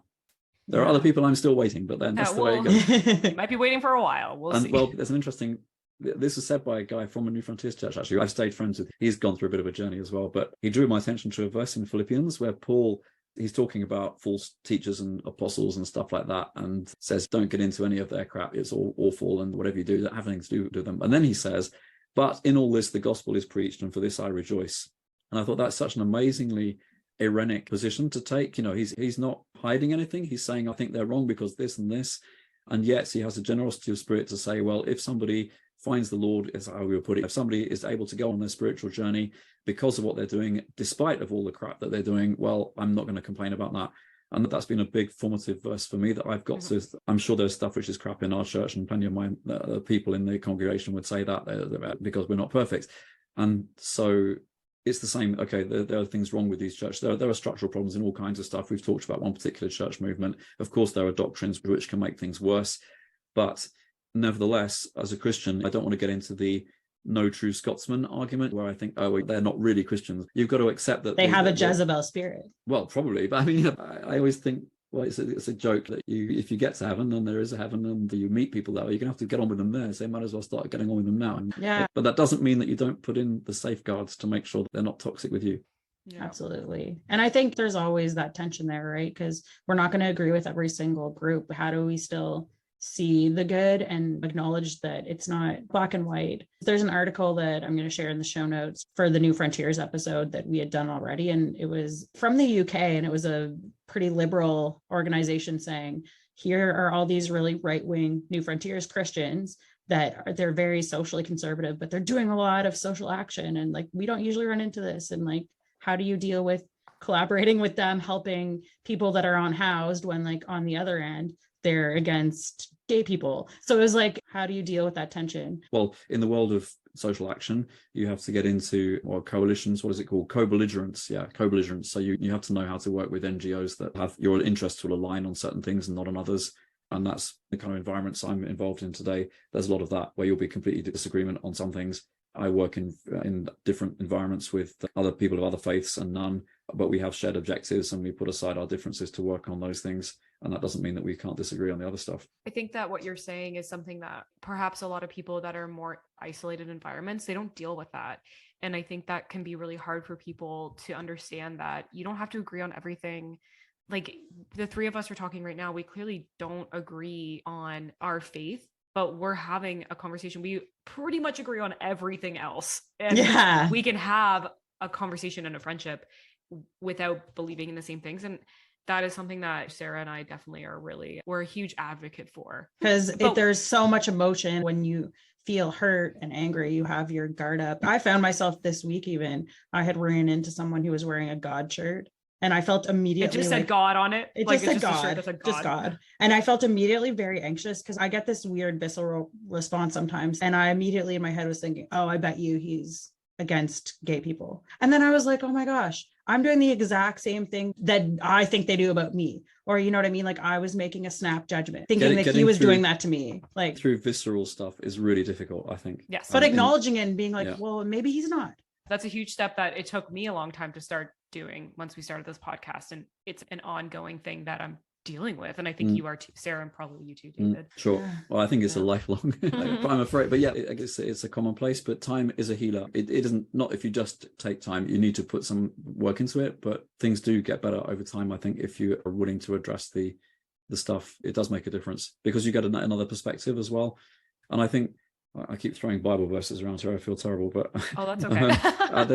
There are other people I'm still waiting, but then that's the way it goes. You might be waiting for a while. We'll see. Well, there's an interesting... This was said by a guy from a Newfrontiers church, actually, I've stayed friends with. He's gone through a bit of a journey as well, but he drew my attention to a verse in Philippians where Paul... he's talking about false teachers and apostles and stuff like that, and says, don't get into any of their crap. It's all awful, and whatever you do that have anything to do with them. And then he says, but in all this, the gospel is preached, and for this I rejoice. And I thought that's such an amazingly irenic position to take. You know, he's not hiding anything. He's saying, I think they're wrong because this and this. And yet he has a generosity of spirit to say, well, if somebody finds the Lord, is how we would put it, if somebody is able to go on their spiritual journey because of what they're doing, despite of all the crap that they're doing, well, I'm not going to complain about that. And that's been a big formative verse for me that I've got to. I'm sure there's stuff which is crap in our church, and plenty of my people in the congregation would say that because we're not perfect. And so it's the same. Okay, there are things wrong with these churches. There are structural problems in all kinds of stuff. We've talked about one particular church movement. Of course, there are doctrines which can make things worse, but nevertheless, as a Christian, I don't want to get into the no true Scotsman argument where I think, oh, they're not really Christians. You've got to accept that they have a Jezebel spirit. Well, probably, but I mean, I always think, well, it's a joke that if you get to heaven, and there is a heaven, and you meet people that way, you're gonna have to get on with them there. So you might as well start getting on with them now. Yeah. But that doesn't mean that you don't put in the safeguards to make sure that they're not toxic with you. Yeah. Absolutely. And I think there's always that tension there, right? Because we're not going to agree with every single group. How do we still see the good and acknowledge that it's not black and white? There's an article that I'm going to share in the show notes for the Newfrontiers episode that we had done already. And it was from the UK, and it was a pretty liberal organization saying, here are all these really right-wing Newfrontiers Christians that they're very socially conservative, but they're doing a lot of social action. And like, we don't usually run into this. And like, how do you deal with collaborating with them, helping people that are unhoused when like on the other end, they're against gay people? So it was like, how do you deal with that tension? Well, in the world of social action, you have to get into, or coalitions, what is it called? Co-belligerence. Yeah, co-belligerence. So you have to know how to work with NGOs that have your interests will align on certain things and not on others. And that's the kind of environments I'm involved in today. There's a lot of that where you'll be completely disagreement on some things. I work in different environments with other people of other faiths and none, but we have shared objectives and we put aside our differences to work on those things. And that doesn't mean that we can't disagree on the other stuff. I think that what you're saying is something that perhaps a lot of people that are more isolated environments, they don't deal with that. And I think that can be really hard for people to understand that you don't have to agree on everything. Like the three of us are talking right now, we clearly don't agree on our faith, but we're having a conversation. We pretty much agree on everything else. And Yeah. we can have a conversation and a friendship without believing in the same things. And that is something that Sarah and I definitely we're a huge advocate for. Because there's so much emotion when you feel hurt and angry, you have your guard up. I found myself this week, even I had ran into someone who was wearing a God shirt. And I felt immediately, it just said God on it. It Like, just said it's a shirt God, that said just God. And I felt immediately very anxious because I get this weird visceral response sometimes. And I immediately in my head was thinking, oh, I bet you he's against gay people. And then I was like, oh my gosh, I'm doing the exact same thing that I think they do about me. Or, you know what I mean? Like I was making a snap judgment, thinking that he was doing that to me. Like through visceral stuff is really difficult, I think. Yes. But acknowledging it and being like, Yeah. well, maybe he's not. That's a huge step that it took me a long time to start doing once we started this podcast. And it's an ongoing thing that I'm dealing with. And I think you are too, Sarah, and probably you too, David. Sure. Yeah. Well, I think it's a Yeah. lifelong, I'm afraid. But yeah, I guess it's a commonplace, but time is a healer. It isn't, not if you just take time, you need to put some work into it, but things do get better over time. I think if you are willing to address the stuff, it does make a difference because you get another perspective as well. And I think, I keep throwing Bible verses around here. I feel terrible, but Oh, that's okay.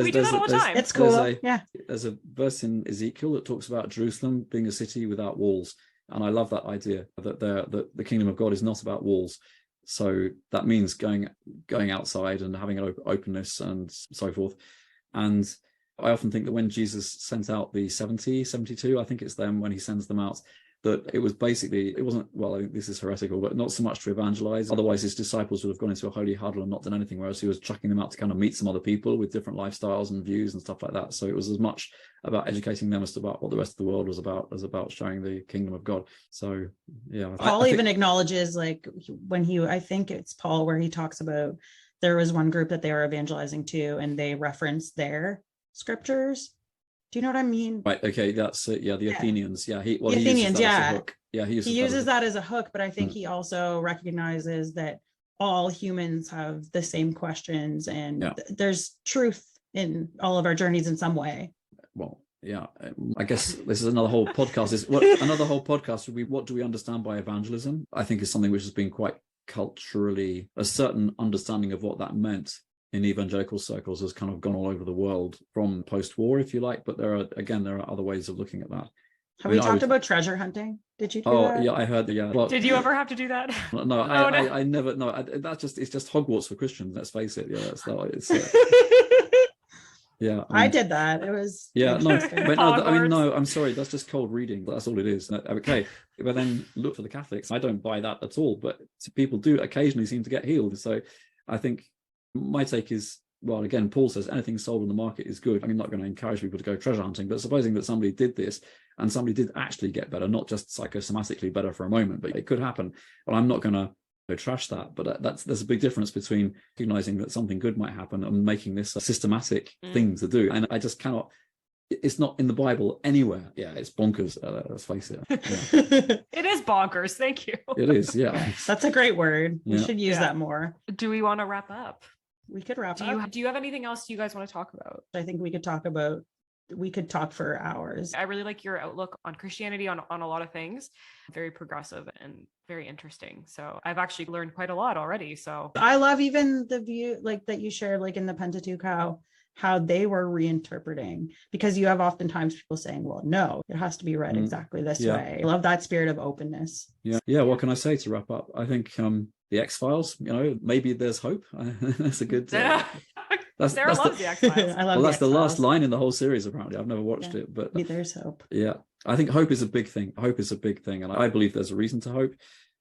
We do there's that all the time. It's cool. There's a verse in Ezekiel that talks about Jerusalem being a city without walls. And I love that idea that the kingdom of God is not about walls. So that means going outside and having an openness and so forth. And I often think that when Jesus sent out the 72, I think it's them when he sends them out, that it was basically, it wasn't, well, I think this is heretical, but not so much to evangelize. Otherwise, his disciples would have gone into a holy huddle and not done anything, whereas he was chucking them out to kind of meet some other people with different lifestyles and views and stuff like that. So it was as much about educating them as to about what the rest of the world was about, as about showing the kingdom of God. So, yeah. Paul even acknowledges, like, when I think it's Paul, where he talks about there was one group that they were evangelizing to, and they reference their scriptures. Do you know what I mean? Right. Okay. That's the Athenians. Yeah. The Athenians. He uses that as a hook, but I think he also recognizes that all humans have the same questions, and there's truth in all of our journeys in some way. Well, yeah. I guess this is another whole podcast. Another whole podcast would be, what do we understand by evangelism? I think is something which has been quite culturally, a certain understanding of what that meant in evangelical circles has kind of gone all over the world from post-war, if you like, but there are other ways of looking at that. Have we talked about treasure hunting? Did you do that? Yeah, I heard. Yeah. Well, did you ever have to do that? No, I never. No, it's just Hogwarts for Christians. Let's face it. Yeah, that's not. It's. Yeah, I did that. It was. Yeah, no, but no, I mean, Hogwarts. no, I'm sorry. That's just cold reading. That's all it is. Okay, but then look for the Catholics. I don't buy that at all. But people do occasionally seem to get healed. So I think my take is, well, again, Paul says anything sold on the market is good. I'm not going to encourage people to go treasure hunting, but supposing that somebody did this and somebody did actually get better, not just psychosomatically better for a moment, but it could happen. Well, I'm not going to trash that, but there's a big difference between recognizing that something good might happen and making this a systematic thing to do. And I just cannot. It's not in the Bible anywhere. Yeah, it's bonkers. Let's face it. Yeah. It is bonkers. Thank you. It is. Yeah, That's a great word. We Yeah. should use that more. Do we want to wrap up? We could wrap Do up. you have anything else you guys want to talk about? I think we could talk for hours. I really like your outlook on Christianity, on a lot of things. Very progressive and very interesting. So I've actually learned quite a lot already. So I love even the view like that you shared, like in the Pentateuch, how they were reinterpreting, because you have oftentimes people saying, well, no, it has to be read exactly this way. I love that spirit of openness. Yeah. What can I say to wrap up? I think the X-Files, maybe there's hope. That's a good. Sarah loves the X-Files. I love. Well, that's the last X-Files. line in the whole series. Apparently, I've never watched it, but There's hope. yeah, I think hope is a big thing. Hope is a big thing, and I believe there's a reason to hope.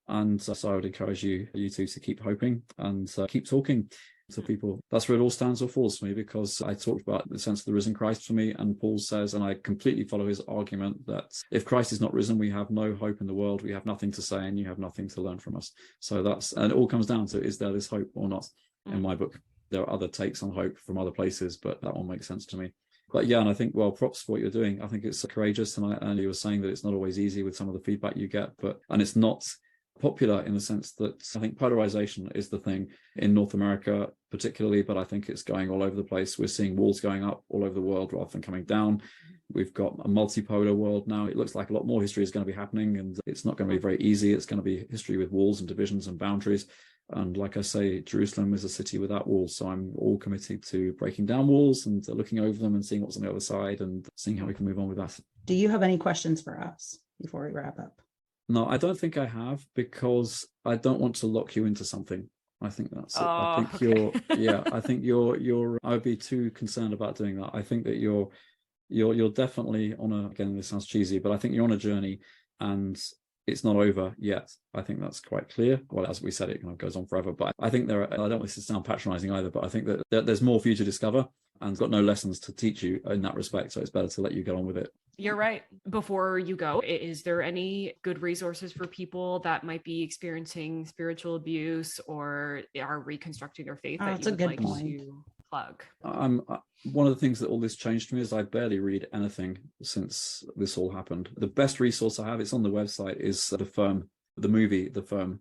And so I would encourage you two to keep hoping and keep talking to people. That's where it all stands or falls for me, because I talked about the sense of the risen Christ for me, and Paul says, and I completely follow his argument, that if Christ is not risen, we have no hope in the world, we have nothing to say, and you have nothing to learn from us. So and it all comes down to, is there this hope or not? In my book, there are other takes on hope from other places, but that one makes sense to me. But yeah, and I think, well, props for what you're doing. I think it's courageous, and you were saying that it's not always easy with some of the feedback you get, and it's not popular in the sense that I think polarization is the thing in North America particularly, but I think it's going all over the place. We're seeing walls going up all over the world rather than coming down. We've got a multipolar world now. It looks like a lot more history is going to be happening, and it's not going to be very easy. It's going to be history with walls and divisions and boundaries. And like I say, Jerusalem is a city without walls. So I'm all committed to breaking down walls and looking over them and seeing what's on the other side and seeing how we can move on with that. Do you have any questions for us before we wrap up? No, I don't think I have, because I don't want to lock you into something. I think that's it. I think I think you're I would be too concerned about doing that. I think that you're definitely on again, this sounds cheesy, but I think you're on a journey, and it's not over yet. I think that's quite clear. Well, as we said, it kind of goes on forever. But I think I don't want this to sound patronizing either, but I think that there's more for you to discover, and it's got no lessons to teach you in that respect. So it's better to let you get on with it. You're right. Before you go, is there any good resources for people that might be experiencing spiritual abuse or are reconstructing their faith that that's you a would good like point. to plug? One of the things that all this changed for me is I barely read anything since this all happened. The best resource I have, it's on the website, is The Firm, the movie The Firm.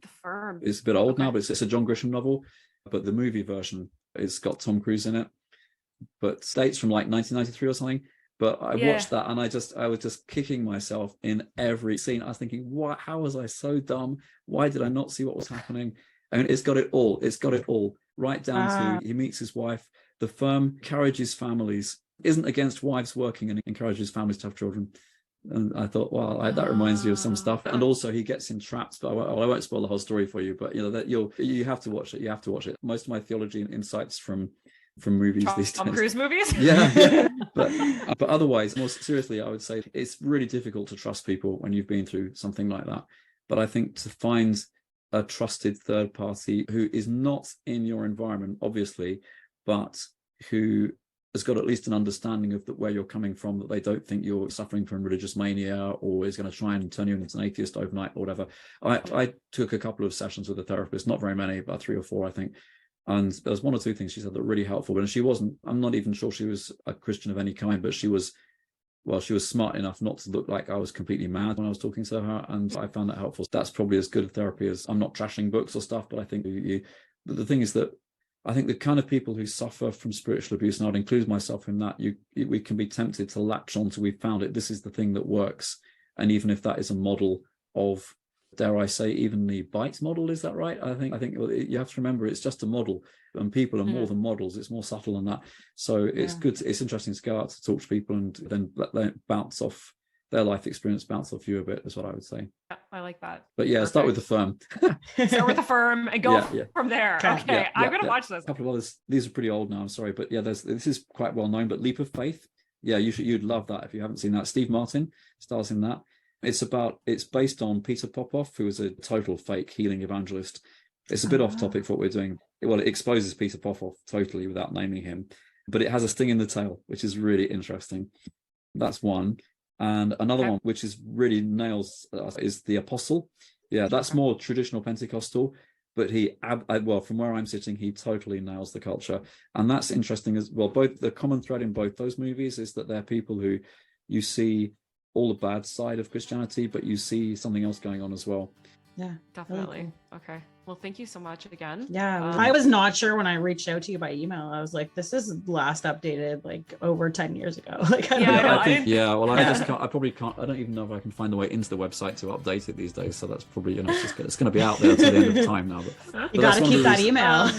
The Firm. It's a bit old now, but it's a John Grisham novel. But the movie version, it's got Tom Cruise in it, but dates from like 1993 or something. But I watched that and I was just kicking myself in every scene. I was thinking, what? How was I so dumb? Why did I not see what was happening? I mean, it's got it all. It's got it all, right down to he meets his wife. The Firm encourages families, isn't against wives working, and encourages families to have children. And I thought, wow, that reminds you of some stuff. And also, he gets entrapped. But I won't spoil the whole story for you. But you know that you have to watch it. You have to watch it. Most of my theology and insights from movies these days. Tom Cruise movies. Yeah. But otherwise, more seriously, I would say it's really difficult to trust people when you've been through something like that. But I think to find a trusted third party who is not in your environment, obviously, but who has got at least an understanding of where you're coming from, that they don't think you're suffering from religious mania or is going to try and turn you into an atheist overnight or whatever. I took a couple of sessions with a therapist, not very many, about 3 or 4, I think. And there was 1 or 2 things she said that were really helpful. And she wasn't, I'm not even sure she was a Christian of any kind, but she was smart enough not to look like I was completely mad when I was talking to her. And I found that helpful. That's probably as good a therapy as, I'm not trashing books or stuff, but I think the thing is that I think the kind of people who suffer from spiritual abuse, and I'd include myself in that, we can be tempted to latch on to, we found it, this is the thing that works. And even if that is a model of, dare I say, even the bite model, is that right? I think you have to remember it's just a model, and people are more than models. It's more subtle than that. So it's good. It's interesting to go out to talk to people and then let them bounce off their life experience, bounce off you a bit, is what I would say. Yeah, I like that. But yeah, start with The Firm. Start with The Firm and go from there. Okay, I'm gonna watch this. A couple of others. These are pretty old now. I'm sorry, but yeah, this is quite well known. But Leap of Faith. Yeah, you'd love that if you haven't seen that. Steve Martin stars in that. It's based on Peter Popoff, who was a total fake healing evangelist. It's a bit off topic for what we're doing. Well, it exposes Peter Popoff totally without naming him, but it has a sting in the tail, which is really interesting. That's one. And another one, which is really nails, is The Apostle. Yeah, that's more traditional Pentecostal, but from where I'm sitting, he totally nails the culture. And that's interesting as well. Both the common thread in both those movies is that they're people who you see all the bad side of Christianity, but you see something else going on as well. Yeah, definitely. Really cool. Okay. Well, thank you so much again. Yeah, I was not sure when I reached out to you by email. I was like, this is last updated like over 10 years ago. Like, I probably can't. I don't even know if I can find the way into the website to update it these days. So that's probably, it's going to be out there till the end of time now. But you got to keep that email.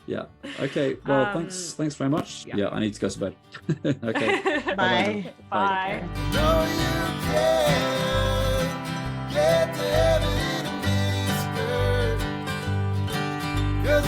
Yeah. Okay. Well, thanks very much. Yeah, I need to go to bed. Okay. Bye. Bye. No, you can't get to heaven in a miniskirt, 'cause